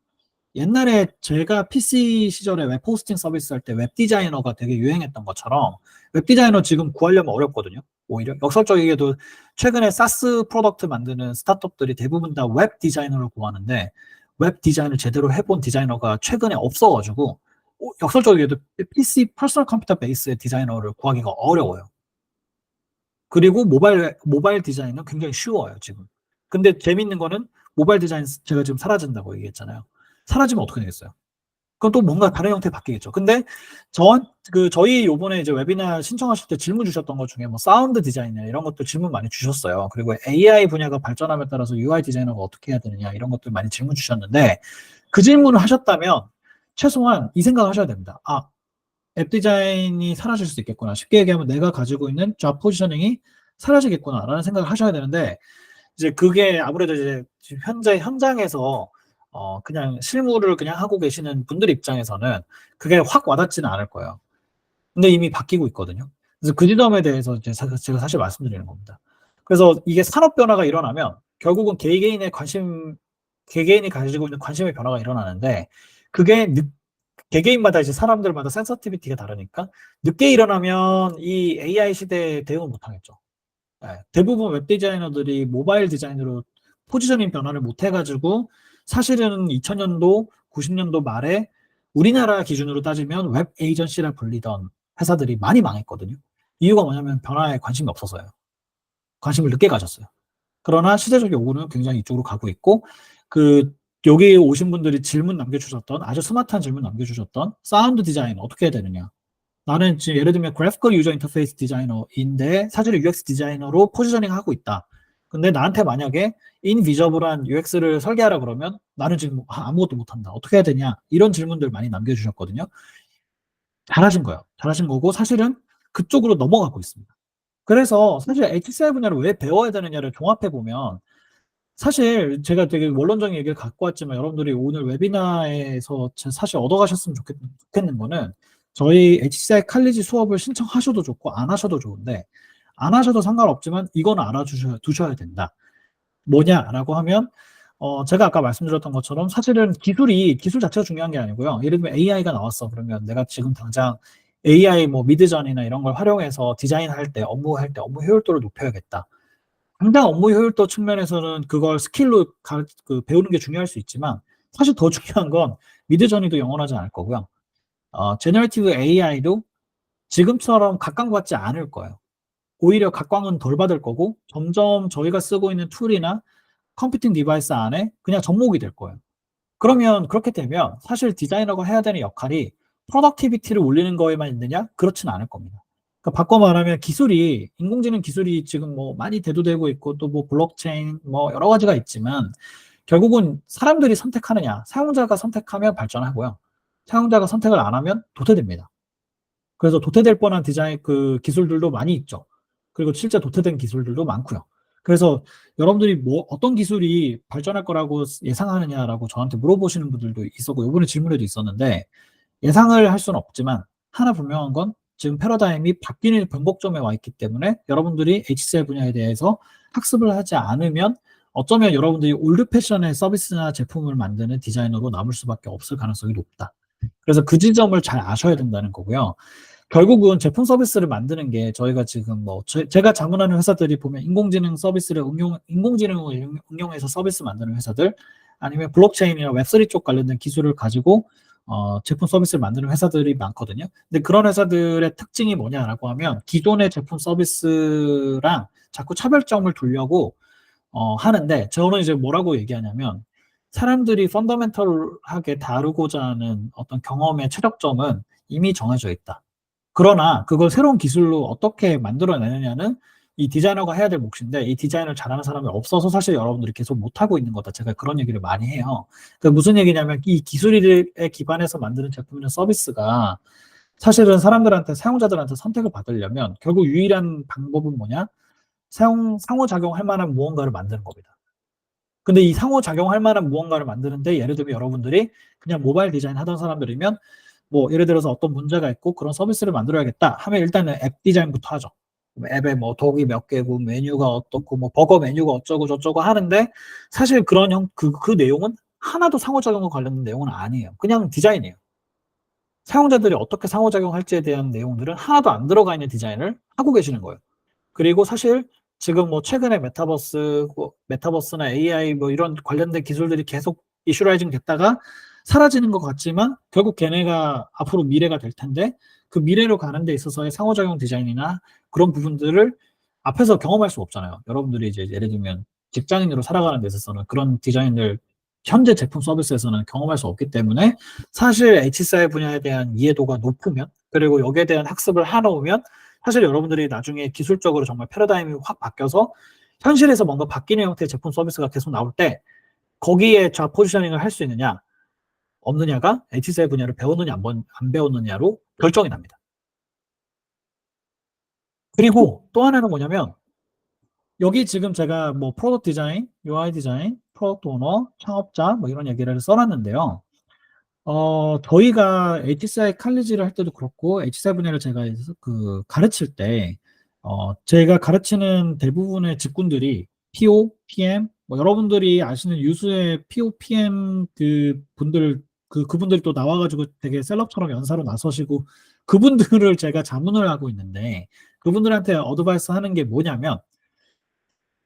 옛날에 제가 PC 시절에 웹 호스팅 서비스 할 때 웹 디자이너가 되게 유행했던 것처럼 웹 디자이너 지금 구하려면 어렵거든요. 오히려 역설적이게도 최근에 사스 프로덕트 만드는 스타트업들이 대부분 다 웹 디자이너를 구하는데 웹 디자인을 제대로 해본 디자이너가 최근에 없어가지고 역설적이게도 PC 퍼스널 컴퓨터 베이스의 디자이너를 구하기가 어려워요. 그리고 모바일 디자인은 굉장히 쉬워요, 지금. 근데 재밌는 거는 모바일 디자인 제가 지금 사라진다고 얘기했잖아요. 사라지면 어떻게 되겠어요? 그건 또 뭔가 다른 형태 바뀌겠죠. 근데 저희 요번에 이제 웨비나 신청하실 때 질문 주셨던 것 중에 뭐 사운드 디자인이나 이런 것들 질문 많이 주셨어요. 그리고 AI 분야가 발전함에 따라서 UI 디자이너가 어떻게 해야 되느냐 이런 것들 많이 질문 주셨는데 그 질문을 하셨다면 최소한 이 생각을 하셔야 됩니다. 앱 디자인이 사라질 수 있겠구나. 쉽게 얘기하면 내가 가지고 있는 잡 포지셔닝이 사라지겠구나라는 생각을 하셔야 되는데 이제 그게 아무래도 이제 현재 현장에서 그냥 실무를 그냥 하고 계시는 분들 입장에서는 그게 확 와닿지는 않을 거예요. 근데 이미 바뀌고 있거든요. 그래서 그 지점에 대해서 이제 제가 사실 말씀드리는 겁니다. 그래서 이게 산업 변화가 일어나면 결국은 개개인이 가지고 있는 관심의 변화가 일어나는데 그게 개개인마다 이제 사람들마다 센서티비티가 다르니까 늦게 일어나면 이 AI 시대에 대응을 못 하겠죠. 네, 대부분 웹 디자이너들이 모바일 디자인으로 포지셔닝 변화를 못 해가지고 사실은 2000년도, 90년도 말에 우리나라 기준으로 따지면 웹 에이전시라 불리던 회사들이 많이 망했거든요. 이유가 뭐냐면 변화에 관심이 없어서요. 관심을 늦게 가졌어요. 그러나 시대적 요구는 굉장히 이쪽으로 가고 있고 여기 오신 분들이 질문 남겨주셨던 아주 스마트한 질문 남겨주셨던 사운드 디자인 어떻게 해야 되느냐. 나는 지금 예를 들면 그래피컬 유저 인터페이스 디자이너인데 사실은 UX 디자이너로 포지셔닝 하고 있다. 근데 나한테 만약에 인비저블한 UX를 설계하라 그러면 나는 지금 아무것도 못한다. 어떻게 해야 되냐. 이런 질문들 많이 남겨주셨거든요. 잘하신 거예요. 잘하신 거고 사실은 그쪽으로 넘어가고 있습니다. 그래서 사실 HCI 분야를 왜 배워야 되느냐를 종합해보면 사실 제가 되게 원론적인 얘기를 갖고 왔지만 여러분들이 오늘 웨비나에서 사실 얻어가셨으면 좋겠는 거는 저희 HCI 칼리지 수업을 신청하셔도 좋고 안 하셔도 좋은데 안 하셔도 상관없지만 이건 두셔야 된다. 뭐냐라고 하면 제가 아까 말씀드렸던 것처럼 사실은 기술 자체가 중요한 게 아니고요. 예를 들면 AI가 나왔어. 그러면 내가 지금 당장 AI 뭐 미드전이나 이런 걸 활용해서 디자인할 때 업무 효율도를 높여야겠다. 당장 업무 효율도 측면에서는 그걸 스킬로 배우는 게 중요할 수 있지만 사실 더 중요한 건 미드저니도 영원하지 않을 거고요. 제너레이티브 AI도 지금처럼 각광받지 않을 거예요. 오히려 각광은 덜 받을 거고 점점 저희가 쓰고 있는 툴이나 컴퓨팅 디바이스 안에 그냥 접목이 될 거예요. 그러면 그렇게 되면 사실 디자이너가 해야 되는 역할이 프로덕티비티를 올리는 거에만 있느냐? 그렇지는 않을 겁니다. 그러니까 바꿔 말하면 인공지능 기술이 지금 뭐 많이 대두되고 있고 또 뭐 블록체인 뭐 여러 가지가 있지만 결국은 사람들이 선택하느냐, 사용자가 선택하면 발전하고요. 사용자가 선택을 안 하면 도태됩니다. 그래서 도태될 뻔한 기술들도 많이 있죠. 그리고 실제 도태된 기술들도 많고요. 그래서 여러분들이 뭐 어떤 기술이 발전할 거라고 예상하느냐라고 저한테 물어보시는 분들도 있었고 이번에 질문에도 있었는데 예상을 할 수는 없지만 하나 분명한 건 지금 패러다임이 바뀌는 변곡점에 와 있기 때문에 여러분들이 HCL 분야에 대해서 학습을 하지 않으면 어쩌면 여러분들이 올드 패션의 서비스나 제품을 만드는 디자이너로 남을 수밖에 없을 가능성이 높다. 그래서 그 지점을 잘 아셔야 된다는 거고요. 결국은 제품 서비스를 만드는 게 저희가 지금 제가 자문하는 회사들이 보면 인공지능을 응용해서 서비스 만드는 회사들 아니면 블록체인이나 웹3 쪽 관련된 기술을 가지고 제품 서비스를 만드는 회사들이 많거든요. 근데 그런 회사들의 특징이 뭐냐라고 하면 기존의 제품 서비스랑 자꾸 차별점을 두려고 하는데 저는 이제 뭐라고 얘기하냐면 사람들이 펀더멘털하게 다루고자 하는 어떤 경험의 최적점은 이미 정해져 있다. 그러나 그걸 새로운 기술로 어떻게 만들어내느냐는 이 디자이너가 해야 될 몫인데 이 디자인을 잘하는 사람이 없어서 사실 여러분들이 계속 못하고 있는 거다. 제가 그런 얘기를 많이 해요. 그러니까 무슨 얘기냐면 이 기술에 기반해서 만드는 제품이나 서비스가 사실은 사람들한테, 사용자들한테 선택을 받으려면 결국 유일한 방법은 뭐냐? 상호작용할 만한 무언가를 만드는 겁니다. 근데 이 상호작용할 만한 무언가를 만드는데 예를 들면 여러분들이 그냥 모바일 디자인 하던 사람들이면 뭐 예를 들어서 어떤 문제가 있고 그런 서비스를 만들어야겠다 하면 일단은 앱 디자인부터 하죠. 앱에 뭐 도구 몇 개고 메뉴가 어떻고 뭐 버거 메뉴가 어쩌고 저쩌고 하는데 사실 그런 그 내용은 하나도 상호작용과 관련된 내용은 아니에요. 그냥 디자인이에요. 사용자들이 어떻게 상호작용할지에 대한 내용들은 하나도 안 들어가 있는 디자인을 하고 계시는 거예요. 그리고 사실 지금 뭐 최근에 메타버스나 AI 뭐 이런 관련된 기술들이 계속 이슈라이징 됐다가 사라지는 것 같지만 결국 걔네가 앞으로 미래가 될 텐데 그 미래로 가는 데 있어서의 상호작용 디자인이나 그런 부분들을 앞에서 경험할 수 없잖아요. 여러분들이 이제 예를 들면 직장인으로 살아가는 데 있어서는 그런 디자인을 현재 제품 서비스에서는 경험할 수 없기 때문에 사실 H사의 분야에 대한 이해도가 높으면 그리고 여기에 대한 학습을 해놓으면 사실 여러분들이 나중에 기술적으로 정말 패러다임이 확 바뀌어서 현실에서 뭔가 바뀌는 형태의 제품 서비스가 계속 나올 때 거기에 좌 포지셔닝을 할 수 있느냐 없느냐가 H사의 분야를 배웠느냐 안 배웠느냐로 결정이 납니다. 그리고 또 하나는 뭐냐면 여기 지금 제가 뭐 프로덕트 디자인, UI 디자인, 프로덕트 오너, 창업자 뭐 이런 얘기를 써놨는데요. 저희가 HCI 칼리지를 할 때도 그렇고, HCI 분야를 제가 그 가르칠 때, 제가 가르치는 대부분의 직군들이 PO, PM, 뭐 여러분들이 아시는 유수의 PO, PM 그 분들, 그분들이 또 나와가지고 되게 셀럽처럼 연사로 나서시고, 그분들을 제가 자문을 하고 있는데, 그분들한테 어드바이스 하는 게 뭐냐면,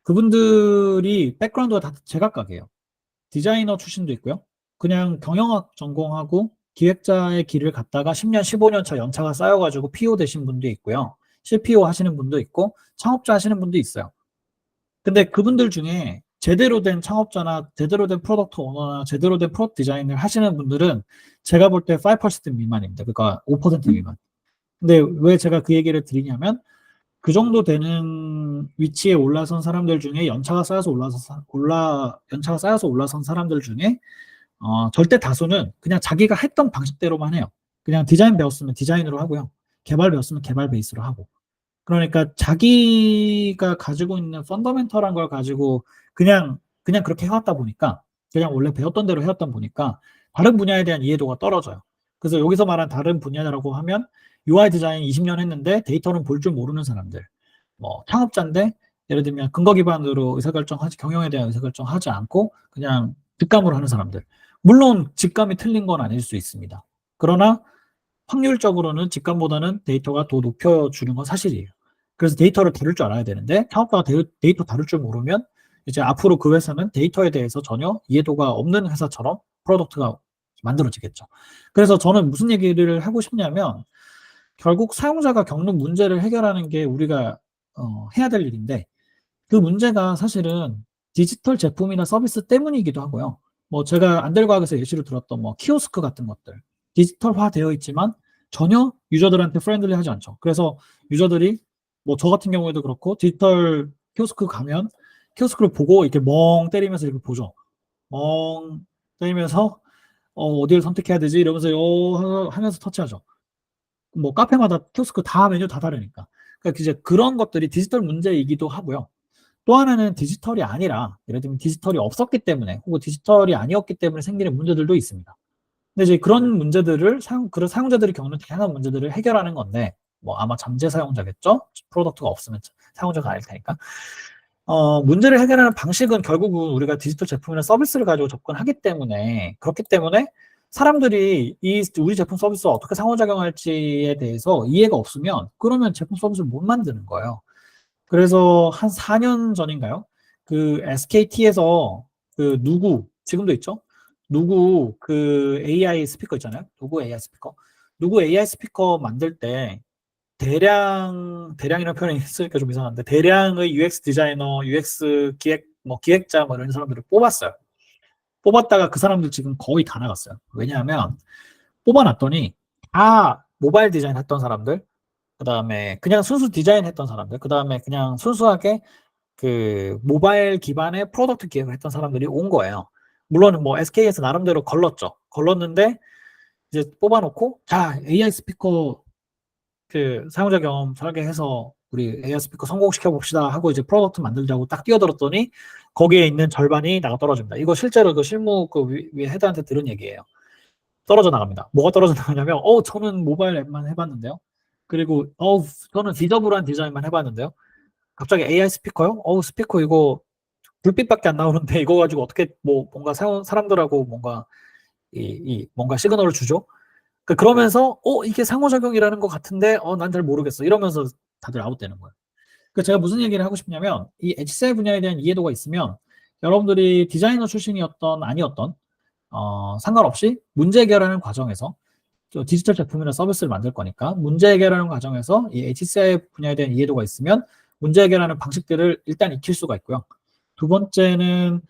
그분들이 백그라운드가 다 제각각이에요. 디자이너 출신도 있고요. 그냥 경영학 전공하고 기획자의 길을 갔다가 10년, 15년 차 연차가 쌓여가지고 PO 되신 분도 있고요. CPO 하시는 분도 있고 창업자 하시는 분도 있어요. 근데 그분들 중에 제대로 된 창업자나 제대로 된 프로덕트 오너나 제대로 된 프로덕트 디자인을 하시는 분들은 제가 볼 때 5% 미만입니다. 그러니까 5% 미만. 근데 왜 제가 그 얘기를 드리냐면 그 정도 되는 위치에 올라선 사람들 중에 연차가 쌓여서 올라선 사람들 중에 절대 다수는 그냥 자기가 했던 방식대로만 해요. 그냥 디자인 배웠으면 디자인으로 하고요. 개발 배웠으면 개발 베이스로 하고. 그러니까 자기가 가지고 있는 펀더멘털한 걸 가지고 그냥 그렇게 해왔다 보니까 그냥 원래 배웠던 대로 해왔다 보니까 다른 분야에 대한 이해도가 떨어져요. 그래서 여기서 말한 다른 분야라고 하면 UI 디자인 20년 했는데 데이터는 볼 줄 모르는 사람들. 뭐 창업자인데 예를 들면 근거 기반으로 경영에 대한 의사결정하지 않고 그냥 직감으로 하는 사람들. 물론 직감이 틀린 건 아닐 수 있습니다. 그러나 확률적으로는 직감보다는 데이터가 더 높여주는 건 사실이에요. 그래서 데이터를 다룰 줄 알아야 되는데 창업자가 데이터 다룰 줄 모르면 이제 앞으로 그 회사는 데이터에 대해서 전혀 이해도가 없는 회사처럼 프로덕트가 만들어지겠죠. 그래서 저는 무슨 얘기를 하고 싶냐면 결국 사용자가 겪는 문제를 해결하는 게 우리가 해야 될 일인데 그 문제가 사실은 디지털 제품이나 서비스 때문이기도 하고요. 뭐 제가 안델과학에서 예시로 들었던 뭐 키오스크 같은 것들 디지털화 되어 있지만 전혀 유저들한테 프렌들리하지 않죠. 그래서 유저들이 뭐 저 같은 경우에도 그렇고 디지털 키오스크 가면 키오스크를 보고 이렇게 멍 때리면서 이렇게 보죠. 멍 때리면서 어디를 선택해야 되지 이러면서 하면서 터치하죠. 뭐 카페마다 키오스크 다 메뉴 다 다르니까. 그러니까 이제 그런 것들이 디지털 문제이기도 하고요. 또 하나는 디지털이 아니라 예를 들면 디지털이 없었기 때문에 혹은 디지털이 아니었기 때문에 생기는 문제들도 있습니다. 근데 이제 그런 문제들을 그런 사용자들이 겪는 다양한 문제들을 해결하는 건데 뭐 아마 잠재 사용자겠죠? 프로덕트가 없으면 사용자가 아닐 테니까. 문제를 해결하는 방식은 결국은 우리가 디지털 제품이나 서비스를 가지고 접근하기 때문에 그렇기 때문에 사람들이 우리 제품 서비스와 어떻게 상호작용할지에 대해서 이해가 없으면 그러면 제품 서비스를 못 만드는 거예요. 그래서 한 4년 전인가요? 그 SKT에서 그 지금도 있죠? 그 AI 스피커 있잖아요. 누구 AI 스피커 만들 때 대량이라는 표현이 쓰니까 좀 이상한데 대량의 UX 디자이너, UX 기획자 뭐 이런 사람들을 뽑았어요. 뽑았다가 그 사람들 지금 거의 다 나갔어요. 왜냐하면 뽑아놨더니 다 모바일 디자인 했던 사람들, 그 다음에 그냥 순수 디자인 했던 사람들, 그 다음에 그냥 순수하게 그 모바일 기반의 프로덕트 기획을 했던 사람들이 온 거예요. 물론 뭐 SK에서 나름대로 걸렀죠. 걸렀는데 이제 뽑아놓고 자 AI 스피커 그 사용자 경험 설계해서 우리 AI 스피커 성공시켜 봅시다 하고 이제 프로덕트 만들자고 딱 뛰어들었더니 거기에 있는 절반이 나가 떨어집니다. 이거 실제로 그 실무 그 위에 헤드한테 들은 얘기예요. 떨어져 나갑니다. 뭐가 떨어져 나가냐면 저는 모바일 앱만 해봤는데요. 그리고 저는 디저블한 디자인만 해봤는데요. 갑자기 AI 스피커요? 스피커 이거 불빛밖에 안 나오는데 이거 가지고 어떻게 뭐 뭔가 사람들하고 뭔가 뭔가 시그널을 주죠? 그러면서 이게 상호작용이라는 것 같은데 난 잘 모르겠어 이러면서 다들 아웃되는 거예요. 제가 무슨 얘기를 하고 싶냐면 이 HCI 분야에 대한 이해도가 있으면 여러분들이 디자이너 출신이었던 아니었던 상관없이 문제 해결하는 과정에서 디지털 제품이나 서비스를 만들 거니까 문제 해결하는 과정에서 이 HCI 분야에 대한 이해도가 있으면 문제 해결하는 방식들을 일단 익힐 수가 있고요. 두 번째는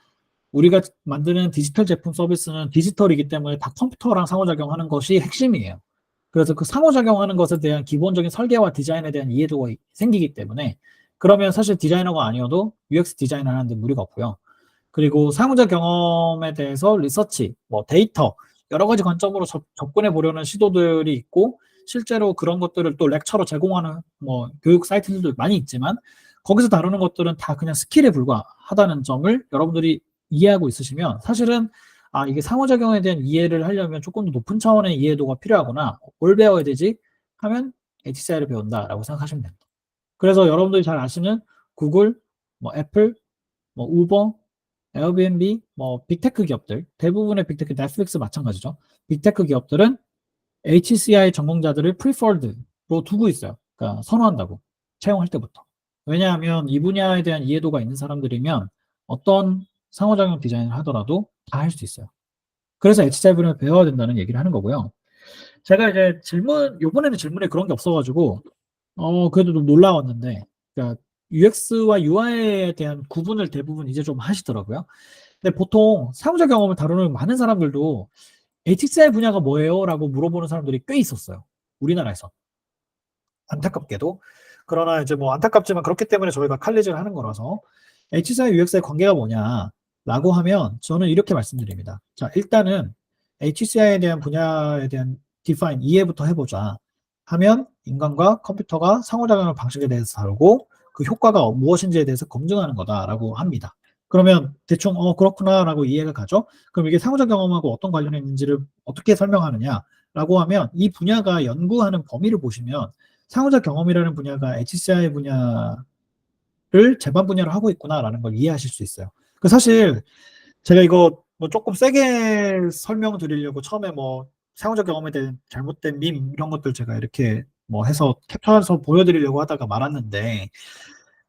우리가 만드는 디지털 제품 서비스는 디지털이기 때문에 다 컴퓨터랑 상호작용하는 것이 핵심이에요. 그래서 그 상호작용하는 것에 대한 기본적인 설계와 디자인에 대한 이해도가 생기기 때문에 그러면 사실 디자이너가 아니어도 UX 디자인을 하는데 무리가 없고요. 그리고 사용자 경험에 대해서 리서치, 뭐 데이터 여러 가지 관점으로 접근해 보려는 시도들이 있고 실제로 그런 것들을 또 렉처로 제공하는 뭐 교육 사이트들도 많이 있지만 거기서 다루는 것들은 다 그냥 스킬에 불과하다는 점을 여러분들이 이해하고 있으시면 사실은 이게 상호작용에 대한 이해를 하려면 조금 더 높은 차원의 이해도가 필요하구나. 뭘 배워야 되지? 하면 HCI를 배운다라고 생각하시면 됩니다. 그래서 여러분들이 잘 아시는 구글, 뭐 애플, 뭐 우버, 에어비앤비, 뭐 빅테크 기업들, 대부분의 빅테크, 넷플릭스 마찬가지죠. 빅테크 기업들은 HCI 전공자들을 프리퍼드로 두고 있어요. 그러니까 선호한다고 채용할 때부터. 왜냐하면 이 분야에 대한 이해도가 있는 사람들이면 어떤 상호작용 디자인을 하더라도 다 할 수 있어요. 그래서 HCI 분야를 배워야 된다는 얘기를 하는 거고요. 제가 이제 요번에는 질문에 그런 게 없어가지고, 그래도 좀 놀라웠는데, 그러니까 UX와 UI에 대한 구분을 대부분 이제 좀 하시더라고요. 근데 보통 사용자 경험을 다루는 많은 사람들도 HCI 분야가 뭐예요? 라고 물어보는 사람들이 꽤 있었어요. 우리나라에서. 안타깝게도. 그러나 이제 뭐 안타깝지만 그렇기 때문에 저희가 칼리지를 하는 거라서 HCI, UX의 관계가 뭐냐라고 하면 저는 이렇게 말씀드립니다. 자, 일단은 HCI에 대한 분야에 대한 define, 이해부터 해보자 하면 인간과 컴퓨터가 상호작용하는 방식에 대해서 다루고 그 효과가 무엇인지에 대해서 검증하는 거다라고 합니다. 그러면 대충 그렇구나라고 이해가 가죠. 그럼 이게 상호작용 경험하고 어떤 관련이 있는지를 어떻게 설명하느냐라고 하면 이 분야가 연구하는 범위를 보시면 상호작 경험이라는 분야가 HCI 분야를 제반 분야로 하고 있구나라는 걸 이해하실 수 있어요. 사실 제가 이거 뭐 조금 세게 설명드리려고 처음에 뭐 상호작 경험에 대한 잘못된 밈 이런 것들 제가 이렇게 뭐 해서 캡처해서 보여드리려고 하다가 말았는데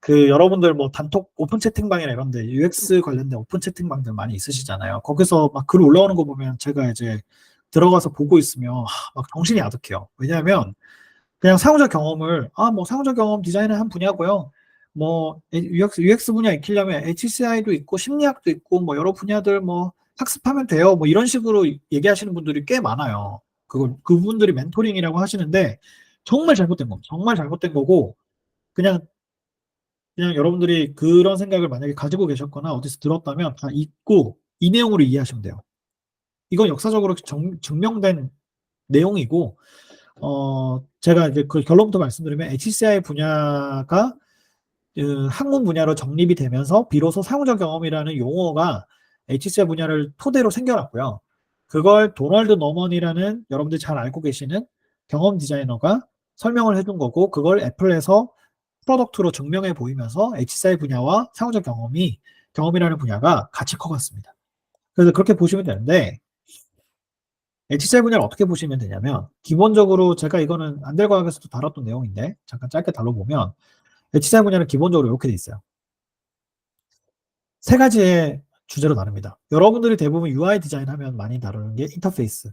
여러분들 뭐 단톡 오픈 채팅방이나 이런 데 UX 관련된 오픈 채팅방들 많이 있으시잖아요. 거기서 막 글 올라오는 거 보면 제가 이제 들어가서 보고 있으면 막 정신이 아득해요. 왜냐하면 그냥 상호작 경험을 뭐 상호작 경험 디자인의 한 분야고요. 뭐 UX 분야 익히려면 HCI도 있고 심리학도 있고 뭐 여러 분야들 뭐 학습하면 돼요. 뭐 이런 식으로 얘기하시는 분들이 꽤 많아요. 그분들이 멘토링이라고 하시는데 정말 잘못된 겁니다. 정말 잘못된 거고 그냥 여러분들이 그런 생각을 만약에 가지고 계셨거나 어디서 들었다면 다 읽고 이 내용으로 이해하시면 돼요. 이건 역사적으로 증명된 내용이고 제가 이제 그 결론부터 말씀드리면 HCI 분야가 학문 분야로 정립이 되면서 비로소 상호작 경험이라는 용어가 HCI 분야를 토대로 생겨났고요. 그걸 도널드 너먼이라는 여러분들이 잘 알고 계시는 경험 디자이너가 설명을 해준 거고 그걸 애플에서 프로덕트로 증명해 보이면서 HCI 분야와 상호작 경험이라는 분야가 같이 커갔습니다. 그래서 그렇게 보시면 되는데 HCI 분야를 어떻게 보시면 되냐면 기본적으로 제가 이거는 안델과학에서도 다뤘던 내용인데 잠깐 짧게 다뤄보면 HCI 분야는 기본적으로 이렇게 돼 있어요. 세 가지의 주제로 나눕니다. 여러분들이 대부분 UI 디자인 하면 많이 다루는 게 인터페이스,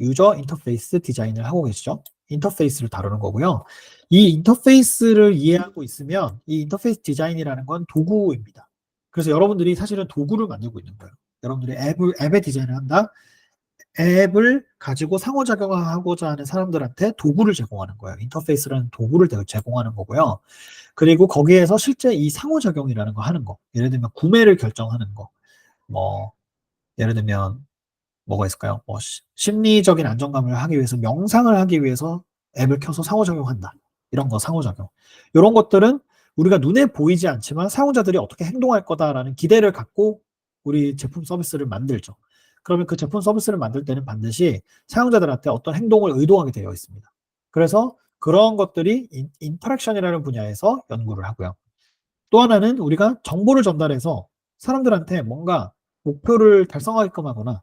유저 인터페이스 디자인을 하고 계시죠. 인터페이스를 다루는 거고요. 이 인터페이스를 이해하고 있으면 이 인터페이스 디자인이라는 건 도구입니다. 그래서 여러분들이 사실은 도구를 만들고 있는 거예요. 여러분들이 앱의 디자인을 한다. 앱을 가지고 상호작용하고자 하는 사람들한테 도구를 제공하는 거예요. 인터페이스라는 도구를 제공하는 거고요. 그리고 거기에서 실제 이 상호작용이라는 거 하는 거. 예를 들면 구매를 결정하는 거. 뭐 예를 들면 뭐가 있을까요? 뭐 심리적인 안정감을 하기 위해서 명상을 하기 위해서 앱을 켜서 상호작용한다. 이런 거 상호작용. 이런 것들은 우리가 눈에 보이지 않지만 사용자들이 어떻게 행동할 거다라는 기대를 갖고 우리 제품 서비스를 만들죠. 그러면 그 제품 서비스를 만들 때는 반드시 사용자들한테 어떤 행동을 의도하게 되어 있습니다. 그래서 그런 것들이 인터랙션이라는 분야에서 연구를 하고요. 또 하나는 우리가 정보를 전달해서 사람들한테 뭔가 목표를 달성하게끔 하거나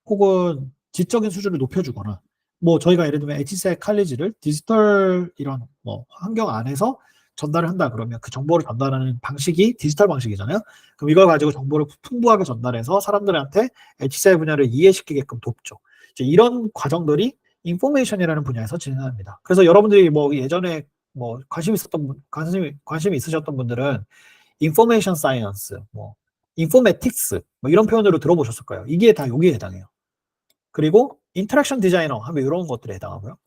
혹은 지적인 수준을 높여주거나 뭐 저희가 예를 들면 HCI 칼리지를 디지털 이런 뭐 환경 안에서 전달을 한다 그러면 그 정보를 전달하는 방식이 디지털 방식이잖아요. 그럼 이걸 가지고 정보를 풍부하게 전달해서 사람들한테 HCI 분야를 이해시키게끔 돕죠. 이제 이런 과정들이 인포메이션이라는 분야에서 진행합니다. 그래서 여러분들이 뭐 예전에 뭐 관심이 있으셨던 분들은 인포메이션 사이언스, 뭐 인포메틱스 뭐 이런 표현으로 들어보셨을 거예요. 이게 다 여기에 해당해요. 그리고 인터랙션 디자이너 하면 이런 것들에 해당하고요.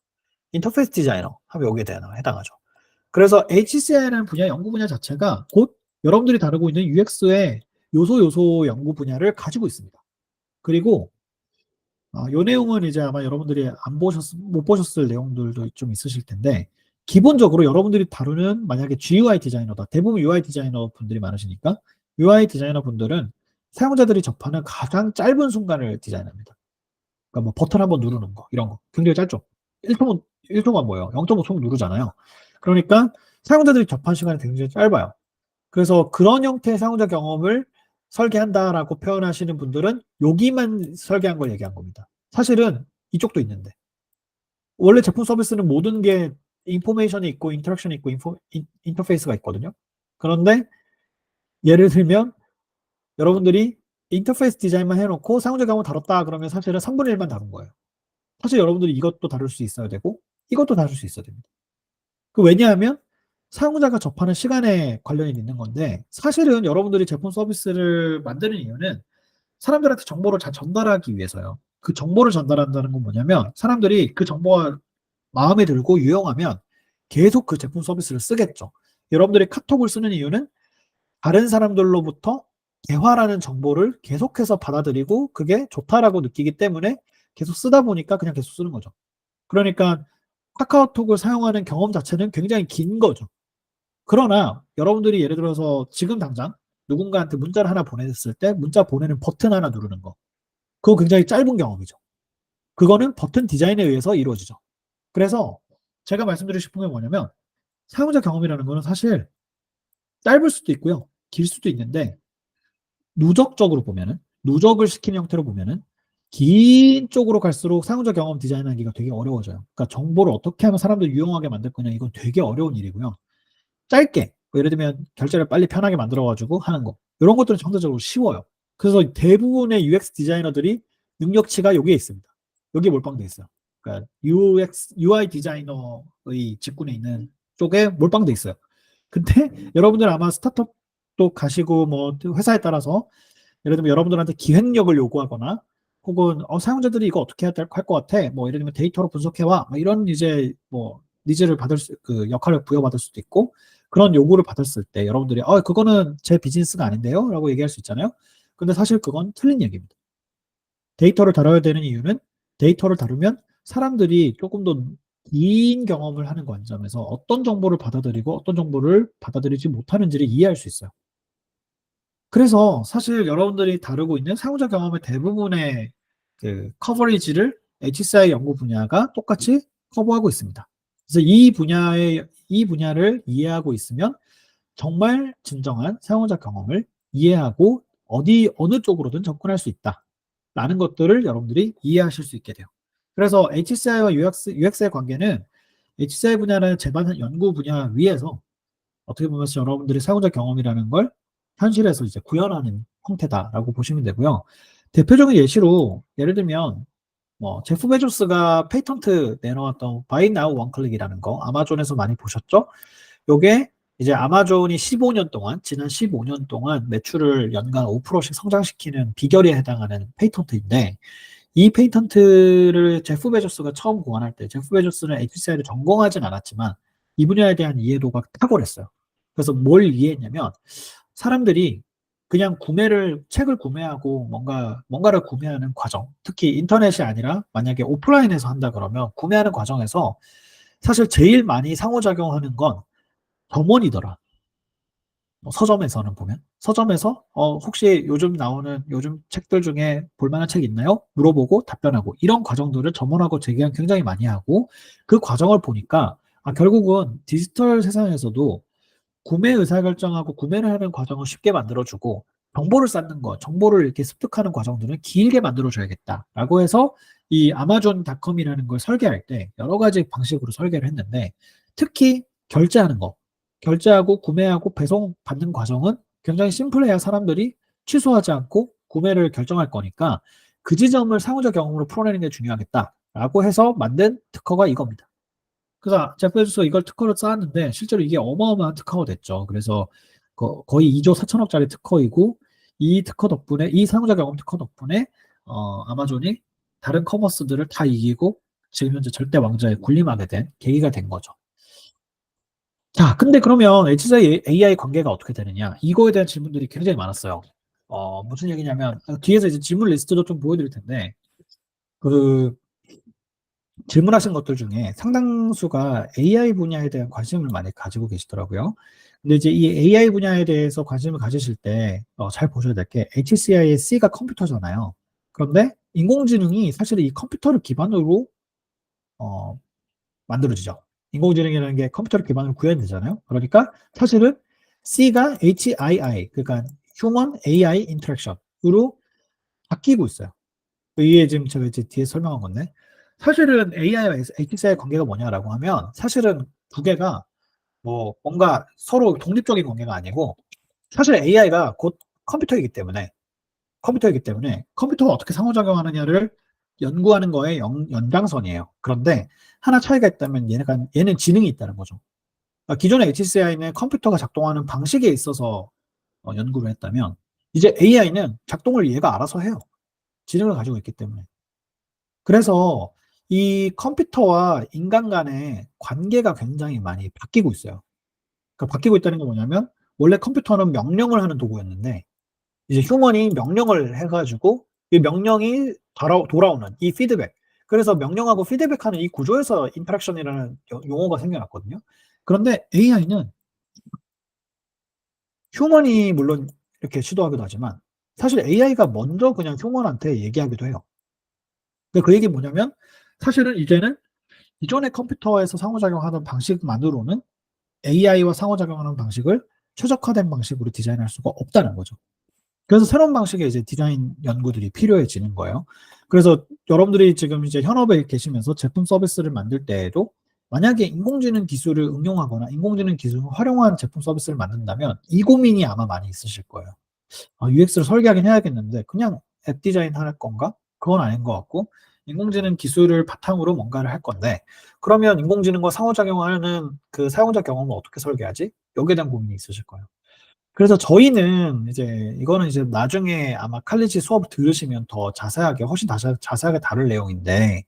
인터페이스 디자이너 하면 여기에 해당하죠. 그래서 HCI라는 분야 연구 분야 자체가 곧 여러분들이 다루고 있는 UX의 요소 연구 분야를 가지고 있습니다. 그리고 이 내용은 이제 아마 여러분들이 못 보셨을 내용들도 좀 있으실 텐데 기본적으로 여러분들이 다루는 만약에 GUI 디자이너다. 대부분 UI 디자이너 분들이 많으시니까 UI 디자이너 분들은 사용자들이 접하는 가장 짧은 순간을 디자인합니다. 그러니까 뭐 버튼 한번 누르는 거 이런 거 굉장히 짧죠. 1초만 뭐예요? 0.5초 누르잖아요. 그러니까 사용자들이 접한 시간이 굉장히 짧아요. 그래서 그런 형태의 사용자 경험을 설계한다라고 표현하시는 분들은 여기만 설계한 걸 얘기한 겁니다. 사실은 이쪽도 있는데 원래 제품 서비스는 모든 게 인포메이션이 있고 인터랙션이 있고 인터페이스가 있거든요. 그런데 예를 들면 여러분들이 인터페이스 디자인만 해놓고 사용자 경험을 다뤘다 그러면 사실은 3분의 1만 다룬 거예요. 사실 여러분들이 이것도 다룰 수 있어야 되고 이것도 다룰 수 있어야 됩니다. 왜냐하면 사용자가 접하는 시간에 관련이 있는 건데 사실은 여러분들이 제품 서비스를 만드는 이유는 사람들한테 정보를 잘 전달하기 위해서요. 그 정보를 전달한다는 건 뭐냐면 사람들이 그 정보가 마음에 들고 유용하면 계속 그 제품 서비스를 쓰겠죠. 여러분들이 카톡을 쓰는 이유는 다른 사람들로부터 대화라는 정보를 계속해서 받아들이고 그게 좋다라고 느끼기 때문에 계속 쓰다 보니까 그냥 계속 쓰는 거죠. 그러니까 카카오톡을 사용하는 경험 자체는 굉장히 긴 거죠. 그러나 여러분들이 예를 들어서 지금 당장 누군가한테 문자를 하나 보냈을 때 문자 보내는 버튼 하나 누르는 거. 그거 굉장히 짧은 경험이죠. 그거는 버튼 디자인에 의해서 이루어지죠. 그래서 제가 말씀드리고 싶은 게 뭐냐면 사용자 경험이라는 거는 사실 짧을 수도 있고요. 길 수도 있는데 누적적으로 보면은 누적을 시키는 형태로 보면은 긴 쪽으로 갈수록 사용자 경험 디자인하기가 되게 어려워져요. 그러니까 정보를 어떻게 하면 사람들 유용하게 만들 거냐 이건 되게 어려운 일이고요. 짧게 뭐 예를 들면 결제를 빨리 편하게 만들어가지고 하는 거 이런 것들은 상대적으로 쉬워요. 그래서 대부분의 UX 디자이너들이 능력치가 여기에 있습니다. 여기에 몰빵돼 있어요. 그러니까 UI 디자이너의 직군에 있는 쪽에 몰빵돼 있어요. 근데 여러분들 아마 스타트업도 가시고 뭐 회사에 따라서 예를 들면 여러분들한테 기획력을 요구하거나 혹은 사용자들이 이거 어떻게 해야 할 것 같아 뭐 예를 들면 데이터로 분석해와 뭐 이런 이제 뭐 니즈를 그 역할을 부여받을 수도 있고 그런 요구를 받았을 때 여러분들이 그거는 제 비즈니스가 아닌데요 라고 얘기할 수 있잖아요. 근데 사실 그건 틀린 얘기입니다. 데이터를 다뤄야 되는 이유는 데이터를 다루면 사람들이 조금 더 긴 경험을 하는 관점에서 어떤 정보를 받아들이고 어떤 정보를 받아들이지 못하는지를 이해할 수 있어요. 그래서 사실 여러분들이 다루고 있는 사용자 경험의 대부분의 그 커버리지를 HCI 연구 분야가 똑같이 커버하고 있습니다. 그래서 이 분야를 이해하고 있으면 정말 진정한 사용자 경험을 이해하고 어느 쪽으로든 접근할 수 있다라는 것들을 여러분들이 이해하실 수 있게 돼요. 그래서 HCI와 UX의 관계는 HCI 분야라는 제반 연구 분야 위에서 어떻게 보면 여러분들이 사용자 경험이라는 걸 현실에서 이제 구현하는 형태다라고 보시면 되고요. 대표적인 예시로 예를 들면 뭐 제프 베조스가 페이턴트 내놓았던 Buy Now One Click이라는 거 아마존에서 많이 보셨죠? 요게 이제 아마존이 15년 동안 지난 15년 동안 매출을 연간 5%씩 성장시키는 비결에 해당하는 페이턴트인데 이 페이턴트를 제프 베조스가 처음 고안할 때 제프 베조스는 HCI를 전공하진 않았지만 이 분야에 대한 이해도가 탁월했어요. 그래서 뭘 이해했냐면 사람들이 그냥 책을 구매하고 뭔가를 구매하는 과정, 특히 인터넷이 아니라 만약에 오프라인에서 한다 그러면 구매하는 과정에서 사실 제일 많이 상호작용하는 건 점원이더라. 뭐 서점에서는 보면 서점에서 혹시 요즘 책들 중에 볼만한 책 있나요? 물어보고 답변하고 이런 과정들을 점원하고 재계약 굉장히 많이 하고 그 과정을 보니까 결국은 디지털 세상에서도 구매 의사결정하고 구매를 하는 과정을 쉽게 만들어주고 정보를 쌓는 거, 정보를 이렇게 습득하는 과정들은 길게 만들어줘야겠다라고 해서 이 아마존닷컴이라는 걸 설계할 때 여러 가지 방식으로 설계를 했는데 특히 결제하는 거, 결제하고 구매하고 배송받는 과정은 굉장히 심플해야 사람들이 취소하지 않고 구매를 결정할 거니까 그 지점을 상호적 경험으로 풀어내는 게 중요하겠다라고 해서 만든 특허가 이겁니다. 그래서 제프 베조스가 이걸 특허로 쌓았는데 실제로 이게 어마어마한 특허가 됐죠. 그래서 거의 2조 4천억짜리 특허이고 이 상호작 경험 특허 덕분에 아마존이 다른 커머스들을 다 이기고 지금 현재 절대 왕좌에 군림하게 된 계기가 된 거죠. 자, 근데 그러면 HCI AI 관계가 어떻게 되느냐? 이거에 대한 질문들이 굉장히 많았어요. 무슨 얘기냐면 뒤에서 이제 질문 리스트도 좀 보여드릴 텐데 그 질문하신 것들 중에 상당수가 AI 분야에 대한 관심을 많이 가지고 계시더라고요. 근데 이제 이 AI 분야에 대해서 관심을 가지실 때 잘 보셔야 될 게 HCI의 C가 컴퓨터잖아요. 그런데 인공지능이 사실은 이 컴퓨터를 기반으로 어, 만들어지죠. 인공지능이라는 게 컴퓨터를 기반으로 구현되잖아요. 그러니까 사실은 C가 HII, 그러니까 Human AI Interaction으로 바뀌고 있어요. 이게 지금 제가 이제 뒤에 설명한 건데 사실은 AI와 HCI의 관계가 뭐냐라고 하면 사실은 두 개가 뭐 뭔가 서로 독립적인 관계가 아니고 사실 AI가 곧 컴퓨터이기 때문에 컴퓨터가 어떻게 상호작용하느냐를 연구하는 거에 연장선이에요. 그런데 하나 차이가 있다면 얘는 지능이 있다는 거죠. 그러니까 기존의 HCI는 컴퓨터가 작동하는 방식에 있어서 연구를 했다면 이제 AI는 작동을 얘가 알아서 해요. 지능을 가지고 있기 때문에. 그래서 이 컴퓨터와 인간 간의 관계가 굉장히 많이 바뀌고 있어요. 그러니까 바뀌고 있다는 게 뭐냐면 원래 컴퓨터는 명령을 하는 도구였는데 이제 휴먼이 명령을 해가지고 이 명령이 돌아오는 이 피드백. 그래서 명령하고 피드백하는 이 구조에서 인터랙션이라는 용어가 생겨났거든요. 그런데 AI는 휴먼이 물론 이렇게 시도하기도 하지만 사실 AI가 먼저 그냥 휴먼한테 얘기하기도 해요. 근데 그 얘기 뭐냐면 사실은 이제는 기존의 컴퓨터에서 상호작용하던 방식만으로는 AI와 상호작용하는 방식을 최적화된 방식으로 디자인할 수가 없다는 거죠. 그래서 새로운 방식의 이제 디자인 연구들이 필요해지는 거예요. 그래서 여러분들이 지금 이제 현업에 계시면서 제품 서비스를 만들 때에도 만약에 인공지능 기술을 응용하거나 인공지능 기술을 활용한 제품 서비스를 만든다면 이 고민이 아마 많이 있으실 거예요. UX를 설계하긴 해야겠는데 그냥 앱 디자인 할 건가? 그건 아닌 것 같고 인공지능 기술을 바탕으로 뭔가를 할 건데 그러면 인공지능과 상호작용하는 그 사용자 경험을 어떻게 설계하지? 여기에 대한 고민이 있으실 거예요. 그래서 저희는 이제 이거는 이제 나중에 아마 칼리지 수업 들으시면 더 훨씬 자세하게 다룰 내용인데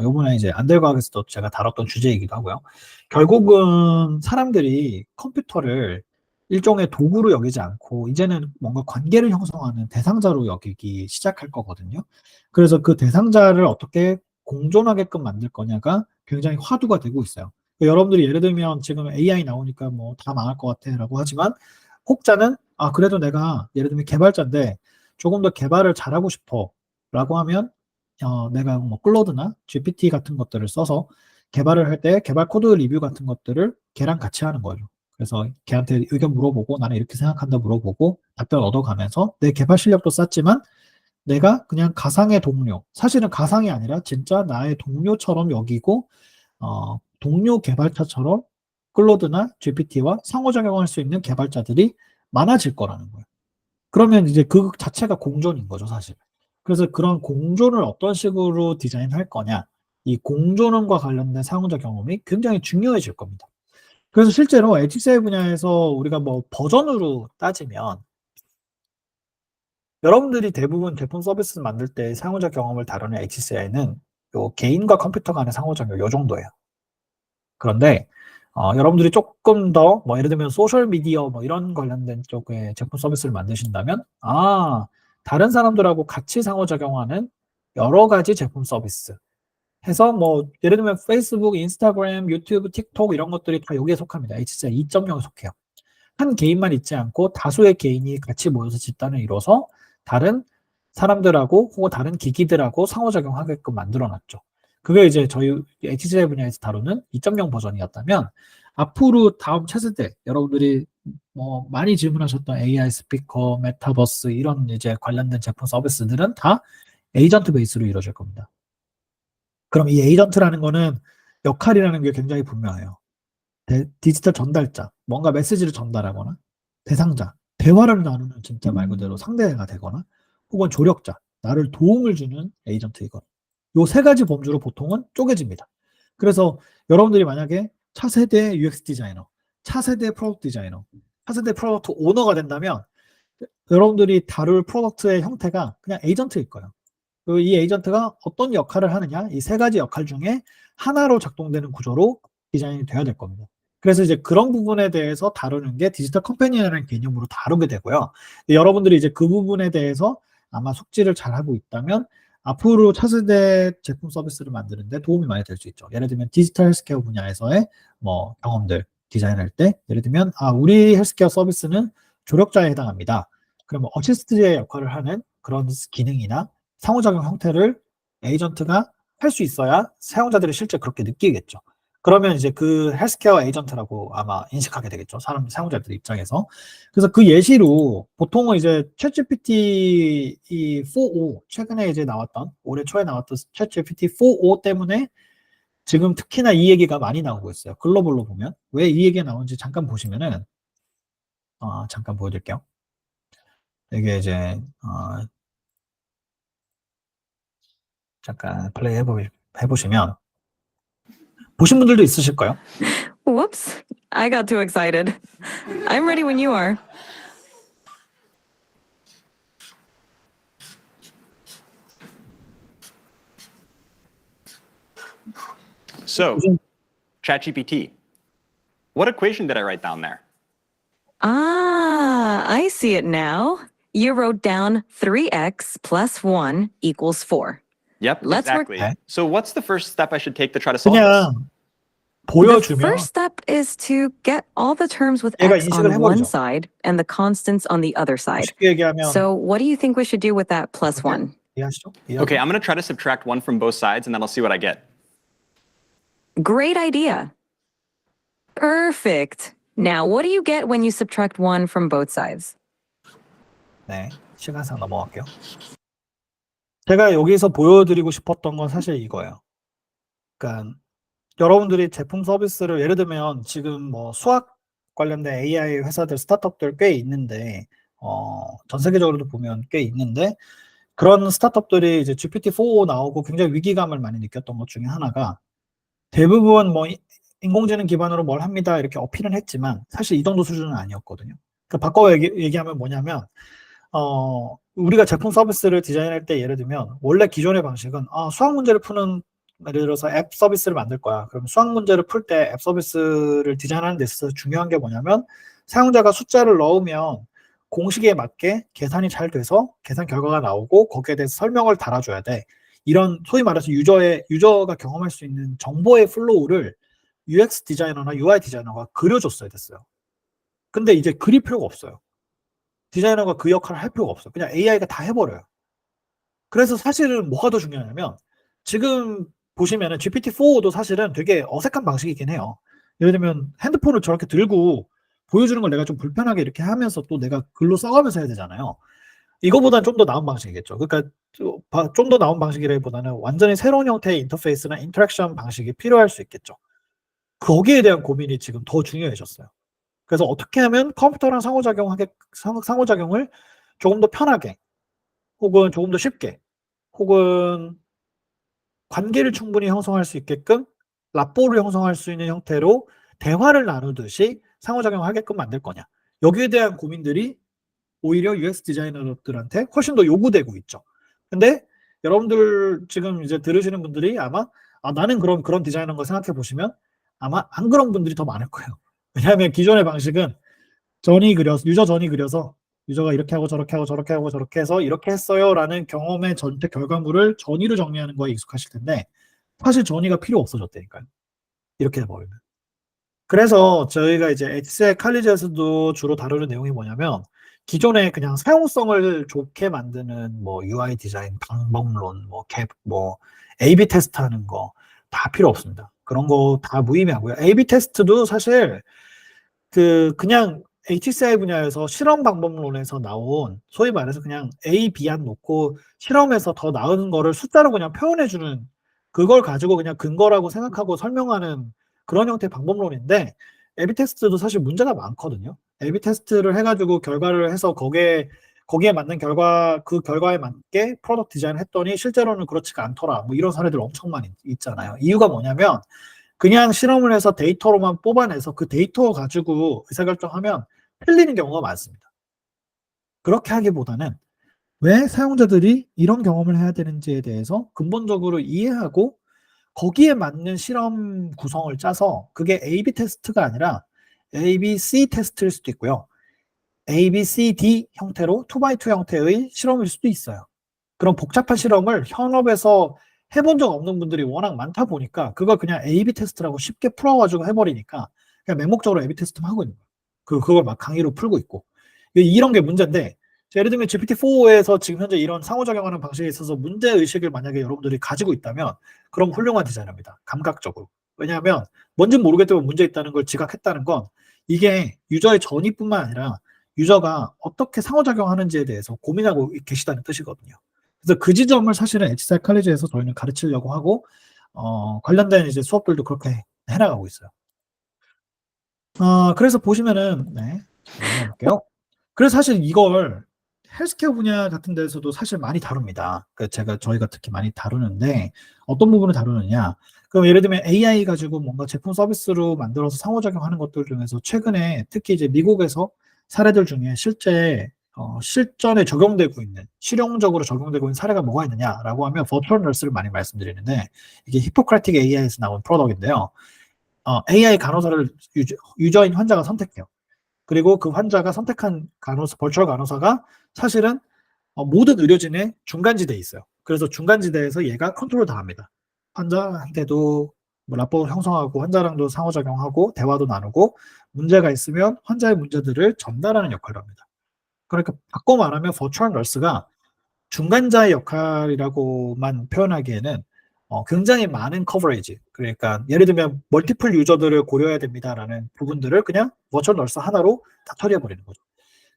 요번에 이제 안델과학에서도 제가 다뤘던 주제이기도 하고요. 결국은 사람들이 컴퓨터를 일종의 도구로 여기지 않고 이제는 뭔가 관계를 형성하는 대상자로 여기기 시작할 거거든요. 그래서 그 대상자를 어떻게 공존하게끔 만들 거냐가 굉장히 화두가 되고 있어요. 여러분들이 예를 들면 지금 AI 나오니까 뭐 다 망할 것 같아라고 하지만 혹자는 그래도 내가 예를 들면 개발자인데 조금 더 개발을 잘하고 싶어라고 하면 내가 뭐 클로드나 GPT 같은 것들을 써서 개발을 할 때 개발 코드 리뷰 같은 것들을 걔랑 같이 하는 거죠. 그래서 걔한테 의견 물어보고 나는 이렇게 생각한다 물어보고 답변 얻어가면서 내 개발 실력도 쌓지만 내가 그냥 가상의 동료, 사실은 가상이 아니라 진짜 나의 동료처럼 여기고 동료 개발자처럼 클로드나 GPT와 상호작용할 수 있는 개발자들이 많아질 거라는 거예요. 그러면 이제 그 자체가 공존인 거죠, 사실. 그래서 그런 공존을 어떤 식으로 디자인할 거냐, 이 공존과 관련된 상호작 경험이 굉장히 중요해질 겁니다. 그래서 실제로 HCI 분야에서 우리가 뭐 버전으로 따지면 여러분들이 대부분 제품 서비스 만들 때 사용자 경험을 다루는 HCI는 요 개인과 컴퓨터 간의 상호작용 요 정도예요. 그런데 여러분들이 조금 더 뭐 예를 들면 소셜 미디어 뭐 이런 관련된 쪽의 제품 서비스를 만드신다면 다른 사람들하고 같이 상호작용하는 여러 가지 제품 서비스 해서 뭐 예를 들면 페이스북, 인스타그램, 유튜브, 틱톡 이런 것들이 다 여기에 속합니다. HCI 2.0에 속해요. 한 개인만 있지 않고 다수의 개인이 같이 모여서 집단을 이뤄서 다른 사람들하고 혹은 다른 기기들하고 상호작용하게끔 만들어놨죠. 그게 이제 저희 HCI 분야에서 다루는 2.0 버전이었다면 앞으로 다음 차세대 여러분들이 뭐 많이 질문하셨던 AI 스피커, 메타버스 이런 이제 관련된 제품 서비스들은 다 에이전트 베이스로 이루어질 겁니다. 그럼 이 에이전트라는 거는 역할이라는 게 굉장히 분명해요. 디지털 전달자, 뭔가 메시지를 전달하거나 대상자, 대화를 나누는 진짜 말 그대로 상대가 되거나 혹은 조력자, 나를 도움을 주는 에이전트이거나 요 세 가지 범주로 보통은 쪼개집니다. 그래서 여러분들이 만약에 차세대 UX 디자이너, 차세대 프로덕트 디자이너, 차세대 프로덕트 오너가 된다면 여러분들이 다룰 프로덕트의 형태가 그냥 에이전트일 거예요. 이 에이전트가 어떤 역할을 하느냐, 이 세 가지 역할 중에 하나로 작동되는 구조로 디자인이 되어야 될 겁니다. 그래서 이제 그런 부분에 대해서 다루는 게 디지털 컴퍼니라는 개념으로 다루게 되고요. 여러분들이 이제 그 부분에 대해서 아마 숙지를 잘 하고 있다면 앞으로 차세대 제품 서비스를 만드는데 도움이 많이 될 수 있죠. 예를 들면 디지털 헬스케어 분야에서의 뭐 경험들 디자인할 때 예를 들면 우리 헬스케어 서비스는 조력자에 해당합니다. 그러면 어시스트의 역할을 하는 그런 기능이나 상호작용 형태를 에이전트가 할 수 있어야 사용자들이 실제 그렇게 느끼겠죠. 그러면 이제 그 헬스케어 에이전트라고 아마 인식하게 되겠죠. 사용자들 입장에서. 그래서 그 예시로 보통은 이제 챗GPT 이 4o 최근에 이제 나왔던 올해 초에 나왔던 챗GPT 4o 때문에 지금 특히나 이 얘기가 많이 나오고 있어요. 글로벌로 보면 왜 이 얘기가 나오는지 잠깐 보시면은 잠깐 보여드릴게요. 이게 이제 잠깐 플레이 해보시면 보신 분들도 있으실까요? Whoops, I got too excited. I'm ready when you are. So, ChatGPT, what equation did I write down there? I see it now. You wrote down 3x plus 1 equals 4. Yep, Let's work- exactly. Okay. So what's the first step I should take to try to solve this? 그냥 The 보여주면 first step is to get all the terms with 얘가 x 인식을 on one 해버리죠. side and the constants on the other side. 쉽게 얘기하면 So what do you think we should do with that plus 1? 이해하시죠? Okay, I'm going to try to subtract 1 from both sides, and then I'll see what I get. Great idea. Perfect. Now, what do you get when you subtract 1 from both sides? 네, 시간상 넘어갈게요. 제가 여기서 보여드리고 싶었던 건 사실 이거예요. 그러니까 여러분들이 제품 서비스를 예를 들면 지금 뭐 수학 관련된 AI 회사들, 스타트업들 꽤 있는데 전 세계적으로도 보면 꽤 있는데 그런 스타트업들이 이제 GPT-4 나오고 굉장히 위기감을 많이 느꼈던 것 중에 하나가 대부분 뭐 인공지능 기반으로 뭘 합니다 이렇게 어필은 했지만 사실 이 정도 수준은 아니었거든요. 그러니까 바꿔 얘기하면 뭐냐면 우리가 제품 서비스를 디자인할 때 예를 들면 원래 기존의 방식은 수학 문제를 푸는 예를 들어서 앱 서비스를 만들 거야. 그럼 수학 문제를 풀 때 앱 서비스를 디자인하는 데 있어서 중요한 게 뭐냐면 사용자가 숫자를 넣으면 공식에 맞게 계산이 잘 돼서 계산 결과가 나오고 거기에 대해서 설명을 달아줘야 돼. 이런 소위 말해서 유저가 경험할 수 있는 정보의 플로우를 UX 디자이너나 UI 디자이너가 그려줬어야 됐어요. 근데 이제 그릴 필요가 없어요. 디자이너가 그 역할을 할 필요가 없어요. 그냥 AI가 다 해버려요. 그래서 사실은 뭐가 더 중요하냐면 지금 보시면은 GPT-4도 사실은 되게 어색한 방식이긴 해요. 예를 들면 핸드폰을 저렇게 들고 보여주는 걸 내가 좀 불편하게 이렇게 하면서 또 내가 글로 써가면서 해야 되잖아요. 이거보다는 좀 더 나은 방식이겠죠. 그러니까 좀 더 나은 방식이라기보다는 완전히 새로운 형태의 인터페이스나 인터랙션 방식이 필요할 수 있겠죠. 거기에 대한 고민이 지금 더 중요해졌어요. 그래서 어떻게 하면 컴퓨터랑 상호작용을 조금 더 편하게 혹은 조금 더 쉽게 혹은 관계를 충분히 형성할 수 있게끔 라포를 형성할 수 있는 형태로 대화를 나누듯이 상호작용을 하게끔 만들 거냐. 여기에 대한 고민들이 오히려 UX 디자이너들한테 훨씬 더 요구되고 있죠. 근데 여러분들 지금 이제 들으시는 분들이 아마 나는 그런 디자이너인 거 생각해 보시면 아마 안 그런 분들이 더 많을 거예요. 왜냐하면 기존의 방식은 유저 전이 그려서 유저가 이렇게 하고 저렇게 하고 저렇게 하고 저렇게 해서 이렇게 했어요 라는 경험의 전체 결과물을 전이로 정리하는 거에 익숙하실 텐데 사실 전이가 필요 없어졌다니까요. 이렇게 해버리면. 그래서 저희가 이제 엑셀 칼리지에서도 주로 다루는 내용이 뭐냐면 기존에 그냥 사용성을 좋게 만드는 뭐 UI 디자인, 방법론, 뭐 캡, 뭐 A/B 테스트하는 거 다 필요 없습니다. 그런 거 다 무의미하고요. A/B 테스트도 사실 그냥 HCI 분야에서 실험 방법론에서 나온 소위 말해서 그냥 A, B안 놓고 실험에서 더 나은 거를 숫자로 그냥 표현해주는 그걸 가지고 그냥 근거라고 생각하고 설명하는 그런 형태의 방법론인데 A/B 테스트도 사실 문제가 많거든요. A/B 테스트를 해가지고 결과를 해서 거기에 맞는 그 결과에 맞게 프로덕트 디자인을 했더니 실제로는 그렇지가 않더라. 뭐 이런 사례들 엄청 많이 있잖아요. 이유가 뭐냐면 그냥 실험을 해서 데이터로만 뽑아내서 그 데이터 가지고 의사결정하면 틀리는 경우가 많습니다. 그렇게 하기보다는 왜 사용자들이 이런 경험을 해야 되는지에 대해서 근본적으로 이해하고 거기에 맞는 실험 구성을 짜서 그게 A/B 테스트가 아니라 A/B/C 테스트일 수도 있고요. A/B/C/D 형태로 2x2 형태의 실험일 수도 있어요. 그런 복잡한 실험을 현업에서 해본 적 없는 분들이 워낙 많다 보니까 그걸 그냥 A/B 테스트라고 쉽게 풀어가지고 해버리니까 그냥 맹목적으로 A/B 테스트만 하고 있는 거예요. 그걸 막 강의로 풀고 있고 이런 게 문제인데 예를 들면 GPT-4에서 지금 현재 이런 상호작용하는 방식에 있어서 문제의식을 만약에 여러분들이 가지고 있다면 그럼 훌륭한 디자이너입니다. 감각적으로. 왜냐하면 뭔진 모르겠지만 문제 있다는 걸 지각했다는 건 이게 유저의 전이뿐만 아니라 유저가 어떻게 상호작용하는지에 대해서 고민하고 계시다는 뜻이거든요. 그래서 그 지점을 사실은 HCI 칼리지에서 저희는 가르치려고 하고 관련된 이제 수업들도 그렇게 해나가고 있어요. 그래서 보시면은 넘어갈게요. 그래서 사실 이걸 헬스케어 분야 같은 데서도 사실 많이 다룹니다. 저희가 특히 많이 다루는데 어떤 부분을 다루느냐? 그럼 예를 들면 AI 가지고 뭔가 제품 서비스로 만들어서 상호작용하는 것들 중에서 최근에 특히 이제 미국에서 사례들 중에 실전에 적용되고 있는 실용적으로 적용되고 있는 사례가 뭐가 있느냐라고 하면 버추얼 널스를 많이 말씀드리는데 이게 히포크라틱 AI에서 나온 프로덕트인데요. AI 간호사를 유저인 환자가 선택해요. 그리고 그 환자가 선택한 버추얼 간호사가 사실은 모든 의료진의 중간지대에 있어요. 그래서 중간지대에서 얘가 컨트롤 다 합니다. 환자한테도 뭐 라포를 형성하고 환자랑도 상호작용하고 대화도 나누고 문제가 있으면 환자의 문제들을 전달하는 역할을 합니다. 그러니까 바꿔 말하면 버추얼 널스가 중간자의 역할이라고만 표현하기에는 굉장히 많은 커버리지. 그러니까 예를 들면 멀티플 유저들을 고려해야 됩니다라는 부분들을 그냥 버추얼 널스 하나로 다 처리해버리는 거죠.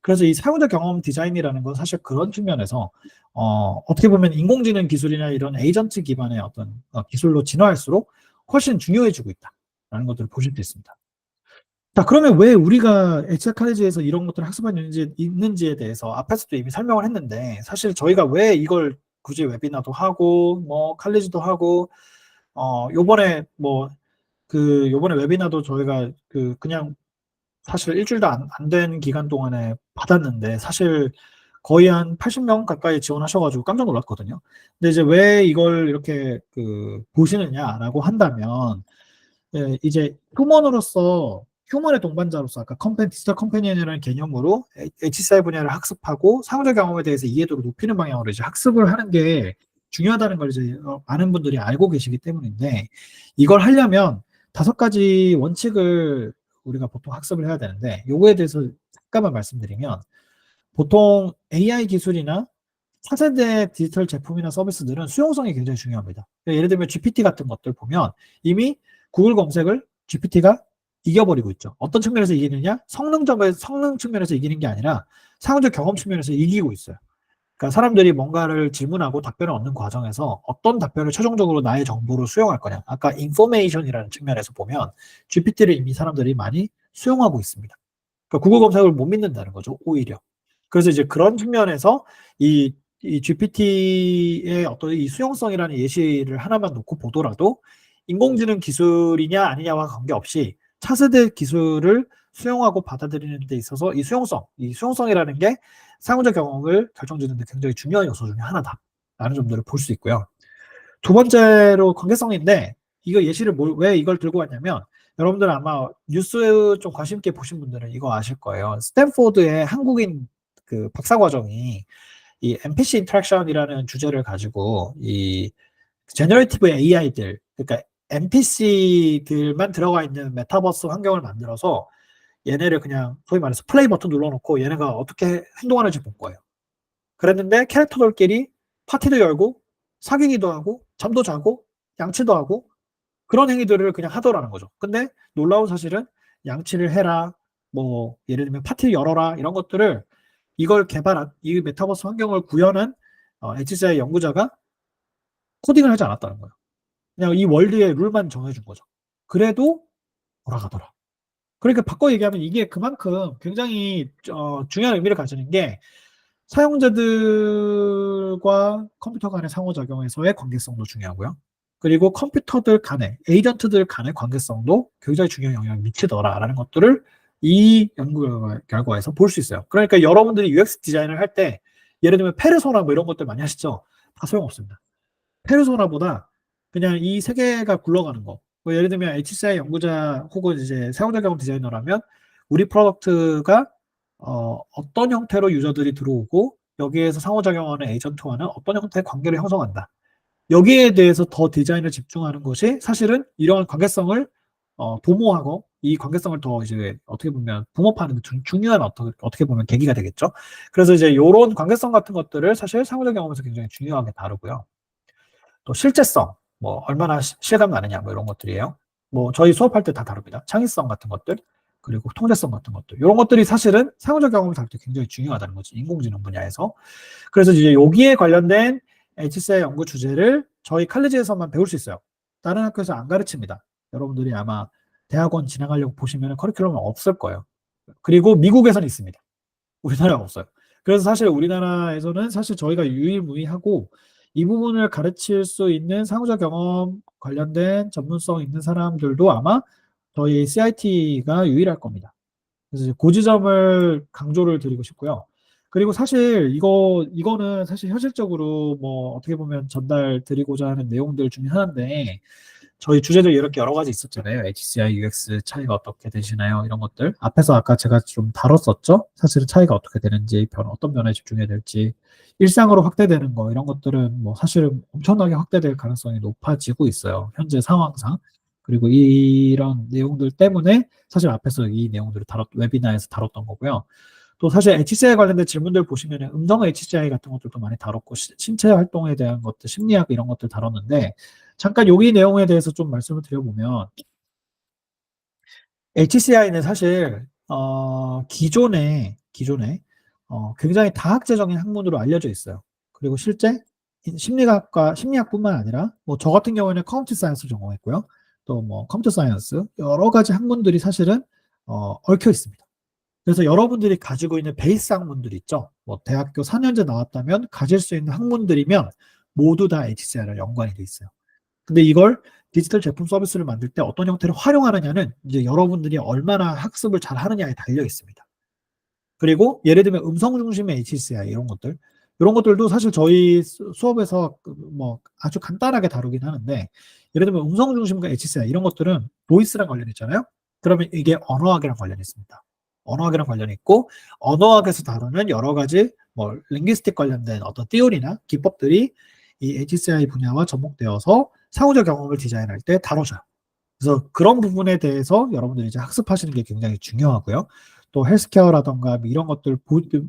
그래서 이 사용자 경험 디자인이라는 건 사실 그런 측면에서 어떻게 보면 인공지능 기술이나 이런 에이전트 기반의 어떤 기술로 진화할수록 훨씬 중요해지고 있다라는 것들을 보실 수 있습니다. 자, 그러면 왜 우리가 HCI 칼리지에서 이런 것들을 학습하고 있는지에 대해서 앞에서도 이미 설명을 했는데 사실 저희가 왜 이걸 굳이 웨비나도 하고 뭐 칼리지도 하고 요번에 요번에 웨비나도 저희가 그냥 사실 일주일도 안 된 기간 동안에 받았는데 사실 거의 한 80명 가까이 지원하셔가지고 깜짝 놀랐거든요. 근데 이제 왜 이걸 이렇게 보시느냐라고 한다면 이제 휴먼의 동반자로서 아까 디지털 컴패니언이라는 개념으로 HCI 분야를 학습하고 상호작 경험에 대해서 이해도를 높이는 방향으로 이제 학습을 하는 게 중요하다는 걸 이제 많은 분들이 알고 계시기 때문인데 이걸 하려면 5가지 원칙을 우리가 보통 학습을 해야 되는데 요거에 대해서 잠깐만 말씀드리면 보통 AI 기술이나 차세대 디지털 제품이나 서비스들은 수용성이 굉장히 중요합니다. 예를 들면 GPT 같은 것들 보면 이미 구글 검색을 GPT가 이겨버리고 있죠. 어떤 측면에서 이기느냐? 성능 측면에서 이기는 게 아니라 상호적 경험 측면에서 이기고 있어요. 그러니까 사람들이 뭔가를 질문하고 답변을 얻는 과정에서 어떤 답변을 최종적으로 나의 정보로 수용할 거냐. 아까 인포메이션이라는 측면에서 보면 GPT를 이미 사람들이 많이 수용하고 있습니다. 그러니까 구글 검색을 못 믿는다는 거죠. 오히려. 그래서 이제 그런 측면에서 이 GPT의 어떤 이 수용성이라는 예시를 하나만 놓고 보더라도 인공지능 기술이냐 아니냐와 관계없이 차세대 기술을 수용하고 받아들이는 데 있어서 이 수용성이라는 게 상호적 경험을 결정짓는 데 굉장히 중요한 요소 중에 하나다라는 점들을 볼 수 있고요. 두 번째로 관계성인데 이거 예시를 왜 이걸 들고 왔냐면 여러분들 아마 뉴스 좀 관심 있게 보신 분들은 이거 아실 거예요. 스탠포드의 한국인 그 박사과정이 이 NPC 인터랙션이라는 주제를 가지고 이 제너레이티브 AI들, 그러니까 NPC들만 들어가 있는 메타버스 환경을 만들어서 얘네를 그냥 소위 말해서 플레이 버튼 눌러놓고 얘네가 어떻게 행동하는지 본 거예요. 그랬는데 캐릭터들끼리 파티도 열고 사귀기도 하고 잠도 자고 양치도 하고 그런 행위들을 그냥 하더라는 거죠. 근데 놀라운 사실은 양치를 해라, 뭐 예를 들면 파티를 열어라 이런 것들을 이걸 개발한 이 메타버스 환경을 구현한 HCI 연구자가 코딩을 하지 않았다는 거예요. 그냥 이 월드의 룰만 정해준 거죠. 그래도 돌아가더라. 그러니까 바꿔 얘기하면 이게 그만큼 굉장히 중요한 의미를 가지는 게 사용자들과 컴퓨터 간의 상호작용에서의 관계성도 중요하고요. 그리고 컴퓨터들 간의, 에이전트들 간의 관계성도 굉장히 중요한 영향을 미치더라라는 것들을 이 연구 결과에서 볼 수 있어요. 그러니까 여러분들이 UX 디자인을 할 때 예를 들면 페르소나 뭐 이런 것들 많이 하시죠? 다 소용없습니다. 페르소나보다 그냥 이 세계가 굴러가는 거. 뭐 예를 들면 HCI 연구자 혹은 이제 사용자 경험 디자이너라면 우리 프로덕트가 어떤 형태로 유저들이 들어오고 여기에서 상호작용하는 에이전트와는 어떤 형태의 관계를 형성한다. 여기에 대해서 더 디자인을 집중하는 것이 사실은 이러한 관계성을 도모하고 이 관계성을 더 이제 어떻게 보면 붕업하는 중요한 어떻게 보면 계기가 되겠죠. 그래서 이제 이런 관계성 같은 것들을 사실 상호작 경험에서 굉장히 중요하게 다루고요. 또 실제성, 뭐 얼마나 실감 나느냐 뭐 이런 것들이에요. 뭐 저희 수업할 때 다 다룹니다. 창의성 같은 것들, 그리고 통제성 같은 것들. 이런 것들이 사실은 상호작 경험을 다룰 때 굉장히 중요하다는 거죠. 인공지능 분야에서. 그래서 이제 여기에 관련된 HCI 연구 주제를 저희 칼리지에서만 배울 수 있어요. 다른 학교에서 안 가르칩니다. 여러분들이 아마 대학원 진학하려고 보시면 커리큘럼은 없을 거예요. 그리고 미국에서는 있습니다. 우리나라가 없어요. 그래서 사실 우리나라에서는 사실 저희가 유일무이하고 이 부분을 가르칠 수 있는 상호작 경험 관련된 전문성 있는 사람들도 아마 저희 CIT가 유일할 겁니다. 그래서 그 지점을 강조를 드리고 싶고요. 그리고 사실 이거는 사실 현실적으로 뭐 어떻게 보면 전달 드리고자 하는 내용들 중에 하나인데 저희 주제도 이렇게 여러 가지 있었잖아요. HCI, UX 차이가 어떻게 되시나요? 이런 것들. 앞에서 아까 제가 좀 다뤘었죠? 사실은 차이가 어떻게 되는지, 어떤 면에 집중해야 될지, 일상으로 확대되는 거, 이런 것들은 뭐 사실은 엄청나게 확대될 가능성이 높아지고 있어요. 현재 상황상. 그리고 이런 내용들 때문에 사실 앞에서 이 내용들을 웨비나에서 다뤘던 거고요. 또 사실 HCI 관련된 질문들 보시면 음성 HCI 같은 것들도 많이 다뤘고 신체 활동에 대한 것들, 심리학 이런 것들 다뤘는데 잠깐 여기 내용에 대해서 좀 말씀을 드려보면 HCI는 사실 기존에 굉장히 다학제적인 학문으로 알려져 있어요. 그리고 실제 심리학뿐만 아니라 뭐 저 같은 경우에는 컴퓨터 사이언스 전공했고요. 또 뭐 컴퓨터 사이언스 여러 가지 학문들이 사실은 얽혀 있습니다. 그래서 여러분들이 가지고 있는 베이스 학문들 있죠. 뭐 대학교 4년제 나왔다면 가질 수 있는 학문들이면 모두 다 HCI랑 연관이 돼 있어요. 근데 이걸 디지털 제품 서비스를 만들 때 어떤 형태로 활용하느냐는 이제 여러분들이 얼마나 학습을 잘 하느냐에 달려 있습니다. 그리고 예를 들면 음성 중심의 HCI 이런 것들도 사실 저희 수업에서 뭐 아주 간단하게 다루긴 하는데 예를 들면 음성 중심과 HCI 이런 것들은 보이스랑 관련이 있잖아요. 그러면 이게 언어학이랑 관련이 있습니다. 언어학이랑 관련이 있고 언어학에서 다루는 여러 가지 뭐 링귀스틱 관련된 어떤 띠오리나 기법들이 이 HCI 분야와 접목되어서 상호적 경험을 디자인할 때 다뤄져요. 그래서 그런 부분에 대해서 여러분들이 이제 학습하시는 게 굉장히 중요하고요. 또 헬스케어라던가 이런 것들,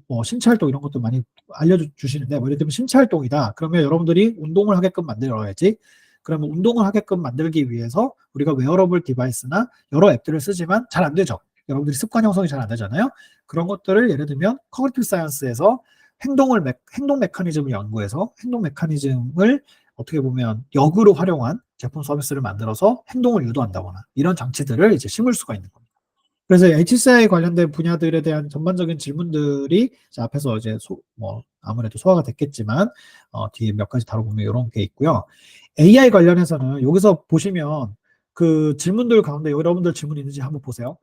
뭐 신체활동 이런 것도 많이 알려주시는데, 뭐 예를 들면 신체활동이다. 그러면 여러분들이 운동을 하게끔 만들어야지. 그러면 운동을 하게끔 만들기 위해서 우리가 웨어러블 디바이스나 여러 앱들을 쓰지만 잘 안 되죠. 여러분들이 습관 형성이 잘 안 되잖아요. 그런 것들을 예를 들면 커그니티브 사이언스에서 행동 메커니즘을 연구해서 행동 메커니즘을 어떻게 보면 역으로 활용한 제품 서비스를 만들어서 행동을 유도한다거나 이런 장치들을 이제 심을 수가 있는 겁니다. 그래서 HCI 관련된 분야들에 대한 전반적인 질문들이 앞에서 이제 뭐 아무래도 소화가 됐겠지만 뒤에 몇 가지 다뤄보면 이런 게 있고요. AI 관련해서는 여기서 보시면 그 질문들 가운데 여러분들 질문 있는지 한번 보세요.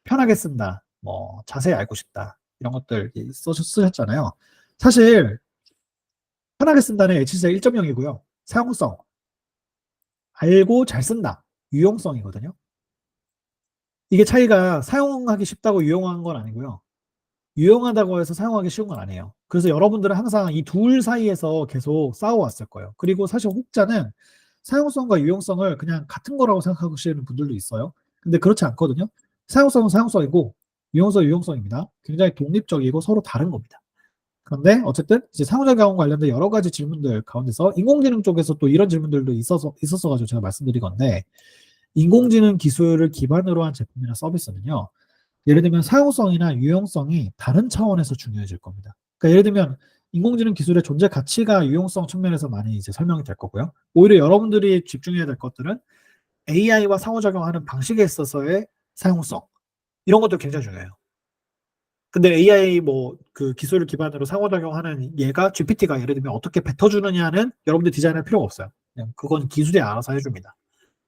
편하게 쓴다, 뭐 자세히 알고 싶다, 이런 것들 쓰셨잖아요. 사실 편하게 쓴다는 HCL 1.0이고요. 사용성, 알고 잘 쓴다, 유용성이거든요. 이게 차이가 사용하기 쉽다고 유용한 건 아니고요. 유용하다고 해서 사용하기 쉬운 건 아니에요. 그래서 여러분들은 항상 이 둘 사이에서 계속 싸워왔을 거예요. 그리고 사실 혹자는 사용성과 유용성을 그냥 같은 거라고 생각하시는 분들도 있어요. 근데 그렇지 않거든요. 사용성은 사용성이고 유용성은 유용성입니다. 굉장히 독립적이고 서로 다른 겁니다. 그런데 어쨌든 이제 상호작용 경험 관련된 여러 가지 질문들 가운데서 인공지능 쪽에서 또 이런 질문들도 있었어가지고 제가 말씀드린 건데, 인공지능 기술을 기반으로 한 제품이나 서비스는요, 예를 들면 사용성이나 유용성이 다른 차원에서 중요해질 겁니다. 그러니까 예를 들면 인공지능 기술의 존재 가치가 유용성 측면에서 많이 이제 설명이 될 거고요. 오히려 여러분들이 집중해야 될 것들은 AI와 상호작용하는 방식에 있어서의 사용성, 이런 것도 굉장히 중요해요. 근데 AI 뭐 그 기술을 기반으로 상호작용하는 얘가 GPT가 예를 들면 어떻게 뱉어주느냐는 여러분들 디자인할 필요가 없어요. 그냥 그건 기술이 알아서 해줍니다.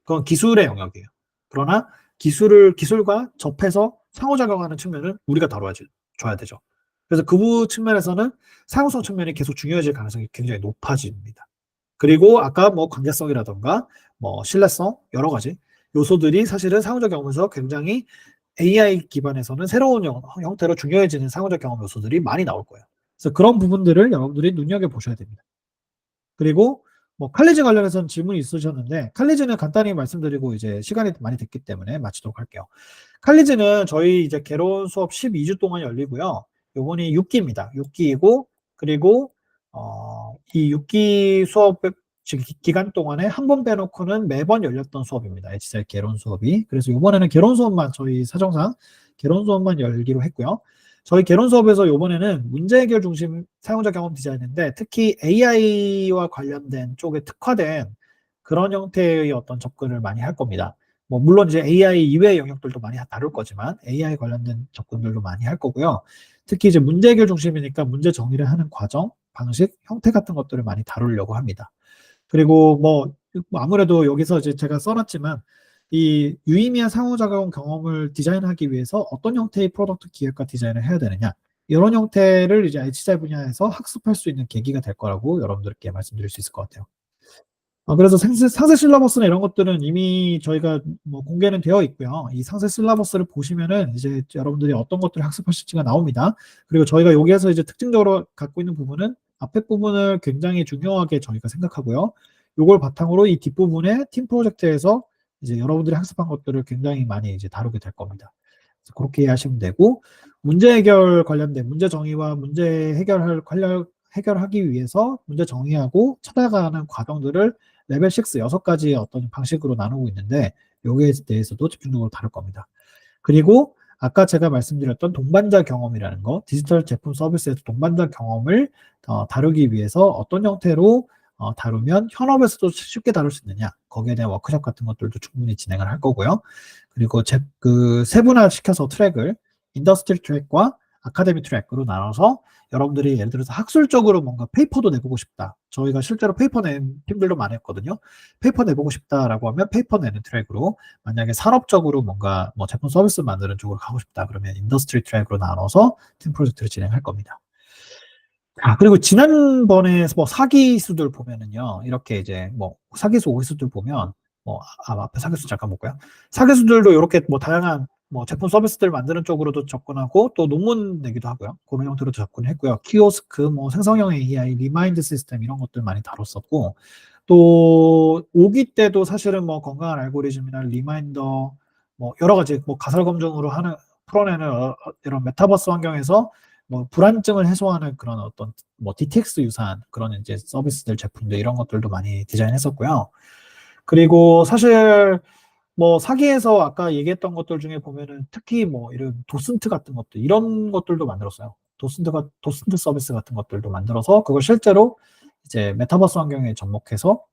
그건 기술의 영역이에요. 그러나 기술과 접해서 상호작용하는 측면은 우리가 다뤄줘야 되죠. 그래서 그 측면에서는 사용성 측면이 계속 중요해질 가능성이 굉장히 높아집니다. 그리고 아까 뭐 관계성이라던가 뭐 신뢰성, 여러 가지 요소들이 사실은 상호작 경험에서 굉장히 AI 기반에서는 새로운 형태로 중요해지는 상호작 경험 요소들이 많이 나올 거예요. 그래서 그런 부분들을 여러분들이 눈여겨보셔야 됩니다. 그리고 뭐 칼리지 관련해서는 질문이 있으셨는데, 칼리지는 간단히 말씀드리고 이제 시간이 많이 됐기 때문에 마치도록 할게요. 칼리지는 저희 이제 개론 수업 12주 동안 열리고요. 요번이 6기입니다. 6기이고, 그리고 이 6기 수업 기간 동안에 한 번 빼놓고는 매번 열렸던 수업입니다. HCL 개론 수업이. 그래서 이번에는 개론 수업만, 저희 사정상 개론 수업만 열기로 했고요. 저희 개론 수업에서 이번에는 문제 해결 중심 사용자 경험 디자인인데, 특히 AI와 관련된 쪽에 특화된 그런 형태의 어떤 접근을 많이 할 겁니다. 뭐 물론 이제 AI 이외의 영역들도 많이 다룰 거지만 AI 관련된 접근들도 많이 할 거고요. 특히 이제 문제 해결 중심이니까 문제 정의를 하는 과정, 방식, 형태 같은 것들을 많이 다루려고 합니다. 그리고 뭐 아무래도 여기서 이제 제가 써놨지만, 이 유의미한 상호작용 경험을 디자인하기 위해서 어떤 형태의 프로덕트 기획과 디자인을 해야 되느냐, 이런 형태를 이제 HCR 분야에서 학습할 수 있는 계기가 될 거라고 여러분들께 말씀드릴 수 있을 것 같아요. 그래서 상세 실러버스나 이런 것들은 이미 저희가 뭐 공개는 되어 있고요. 이 상세 실러버스를 보시면은 이제 여러분들이 어떤 것들을 학습하실지가 나옵니다. 그리고 저희가 여기에서 이제 특징적으로 갖고 있는 부분은 앞에 부분을 굉장히 중요하게 저희가 생각하고요. 요걸 바탕으로 이 뒷부분에 팀 프로젝트에서 이제 여러분들이 학습한 것들을 굉장히 많이 이제 다루게 될 겁니다. 그래서 그렇게 이해하시면 되고, 문제 해결 관련된 문제 정의와 문제 해결하기 위해서 문제 정의하고 찾아가는 과정들을 레벨 6 6가지의 어떤 방식으로 나누고 있는데, 여기에 대해서도 집중적으로 다룰 겁니다. 그리고 아까 제가 말씀드렸던 동반자 경험이라는 거, 디지털 제품 서비스에서 동반자 경험을 다루기 위해서 어떤 형태로 다루면 현업에서도 쉽게 다룰 수 있느냐, 거기에 대한 워크숍 같은 것들도 충분히 진행을 할 거고요. 그리고 세분화시켜서 트랙을 인더스트리 트랙과 아카데미 트랙으로 나눠서 여러분들이 예를 들어서 학술적으로 뭔가 페이퍼도 내보고 싶다. 저희가 실제로 페이퍼 낸 팀들도 많이 했거든요. 페이퍼 내보고 싶다라고 하면 페이퍼 내는 트랙으로, 만약에 산업적으로 뭔가 뭐 제품 서비스 만드는 쪽으로 가고 싶다 그러면 인더스트리 트랙으로 나눠서 팀 프로젝트를 진행할 겁니다. 그리고 지난번에 뭐 사기수들 보면은요, 이렇게 이제 뭐 사기수, 오기수들 보면 앞에 사기수 잠깐 볼까요? 사기수들도 이렇게 뭐 다양한 뭐 제품 서비스들 만드는 쪽으로도 접근하고, 또 논문 내기도 하고요. 그런 형태로도 접근했고요. 키오스크, 뭐 생성형 AI, 리마인드 시스템 이런 것들 많이 다뤘었고, 또 5기 때도 사실은 뭐 건강한 알고리즘이나 리마인더, 뭐 여러 가지 뭐 가설 검증으로 풀어내는 이런 메타버스 환경에서 뭐 불안증을 해소하는 그런 어떤 뭐 DTX 유사한 그런 이제 서비스들, 제품들 이런 것들도 많이 디자인했었고요. 그리고 사실 뭐 사기에서 아까 얘기했던 것들 중에 보면은 특히 뭐 이런 도슨트 같은 것들, 이런 것들도 만들었어요. 도슨트 서비스 같은 것들도 만들어서 그걸 실제로 이제 메타버스 환경에 접목해서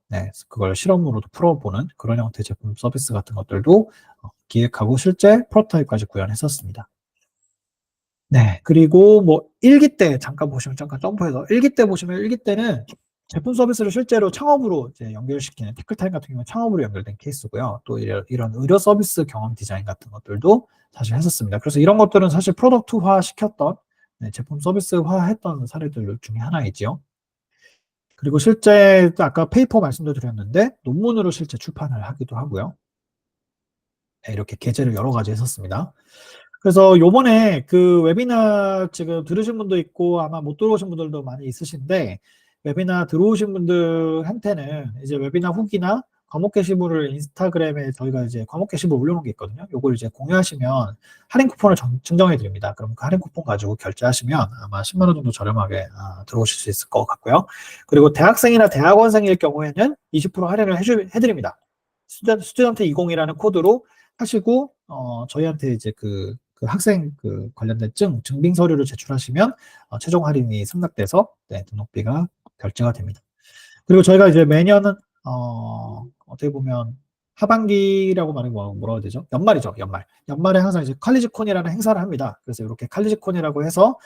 그걸 실험으로도 풀어보는 그런 형태의 제품 서비스 같은 것들도 기획하고 실제 프로토타입까지 구현했었습니다. 네, 그리고 뭐 1기 때 잠깐 보시면, 잠깐 점프해서 1기 때 보시면, 1기 때는 제품 서비스를 실제로 창업으로 이제 연결시키는 태클타임 같은 경우는 창업으로 연결된 케이스고요. 또 이런 의료 서비스 경험 디자인 같은 것들도 사실 했었습니다. 그래서 이런 것들은 사실 프로덕트화 시켰던 제품 서비스화 했던 사례들 중에 하나이지요. 그리고 실제 아까 페이퍼 말씀도 드렸는데 논문으로 실제 출판을 하기도 하고요. 네, 이렇게 게재를 여러 가지 했었습니다. 그래서 요번에 그 웨비나 지금 들으신 분도 있고 아마 못 들어오신 분들도 많이 있으신데 웨비나 들어오신 분들한테는 이제 웨비나 후기나 과목 게시물을 인스타그램에 저희가 이제 과목 게시물 올려놓은 게 있거든요. 요걸 이제 공유하시면 할인 쿠폰을 증정해 드립니다. 그럼 그 할인 쿠폰 가지고 결제하시면 아마 10만 원 정도 저렴하게 들어오실 수 있을 것 같고요. 그리고 대학생이나 대학원생일 경우에는 20% 할인을 해드립니다. 스튜던트 20이라는 코드로 하시고 저희한테 이제 그 학생 관련된 증빙 서류를 제출하시면 최종 할인이 승낙돼서 등록비가 결제가 됩니다. 그리고 저희가 이제 매년은 어떻게 보면 하반기라고 말하면 뭐라고 해야 되죠? 연말이죠, 연말. 연말에 항상 이제 칼리지콘이라는 행사를 합니다. 그래서 이렇게 칼리지콘이라고 해서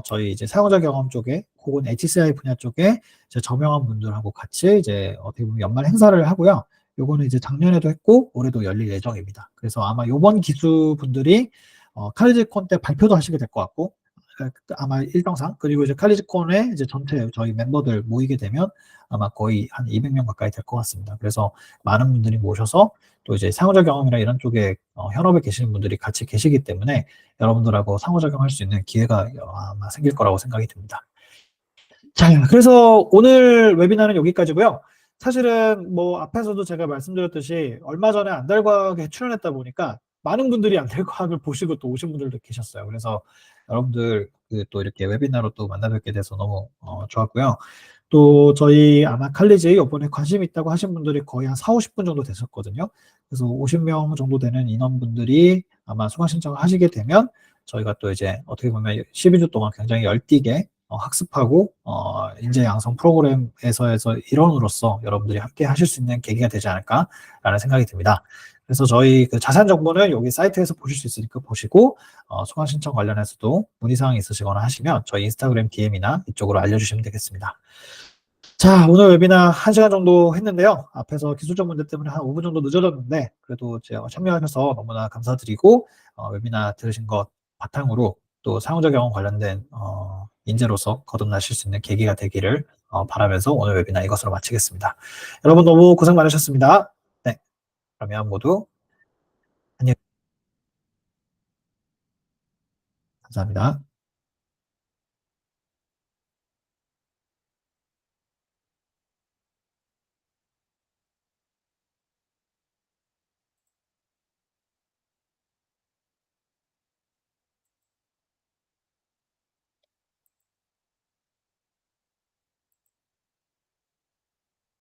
저희 이제 사용자 경험 쪽에 혹은 HCI 분야 쪽에 이제 저명한 분들하고 같이 이제 어떻게 보면 연말 행사를 하고요. 요거는 이제 작년에도 했고 올해도 열릴 예정입니다. 그래서 아마 요번 기수 분들이 칼리지콘 때 발표도 하시게 될 것 같고 아마 일정상 그리고 이제 칼리지콘에 이제 전체 저희 멤버들 모이게 되면 아마 거의 한 200명 가까이 될 것 같습니다. 그래서 많은 분들이 모셔서 또 이제 상호작용이나 이런 쪽에 현업에 계시는 분들이 같이 계시기 때문에 여러분들하고 상호작용할 수 있는 기회가 아마 생길 거라고 생각이 듭니다. 자, 그래서 오늘 웨비나는 여기까지고요. 사실은 뭐 앞에서도 제가 말씀드렸듯이 얼마 전에 안달과학에 출연했다 보니까 많은 분들이 안달과학을 보시고 또 오신 분들도 계셨어요. 그래서 여러분들 또 이렇게 웨비나로 또 만나 뵙게 돼서 너무 좋았고요. 또 저희 아마 칼리지 이번에 관심 있다고 하신 분들이 거의 한 40, 50분 정도 되셨거든요. 그래서 50명 정도 되는 인원분들이 아마 수강 신청을 하시게 되면 저희가 또 이제 어떻게 보면 12주 동안 굉장히 열띠게 학습하고 인재 양성 프로그램에서 일원으로서 여러분들이 함께 하실 수 있는 계기가 되지 않을까라는 생각이 듭니다. 그래서 저희 그 자세한 정보는 여기 사이트에서 보실 수 있으니까 보시고 수강 신청 관련해서도 문의사항이 있으시거나 하시면 저희 인스타그램 DM이나 이쪽으로 알려주시면 되겠습니다. 자, 오늘 웨비나 1시간 정도 했는데요. 앞에서 기술적 문제 때문에 한 5분 정도 늦어졌는데 그래도 참여하셔서 너무나 감사드리고 웨비나 들으신 것 바탕으로 또 사용자 경험 관련된 인재로서 거듭나실 수 있는 계기가 되기를 바라면서 오늘 웨비나 이것으로 마치겠습니다. 여러분 너무 고생 많으셨습니다. 네, 그러면 모두 안녕. 감사합니다.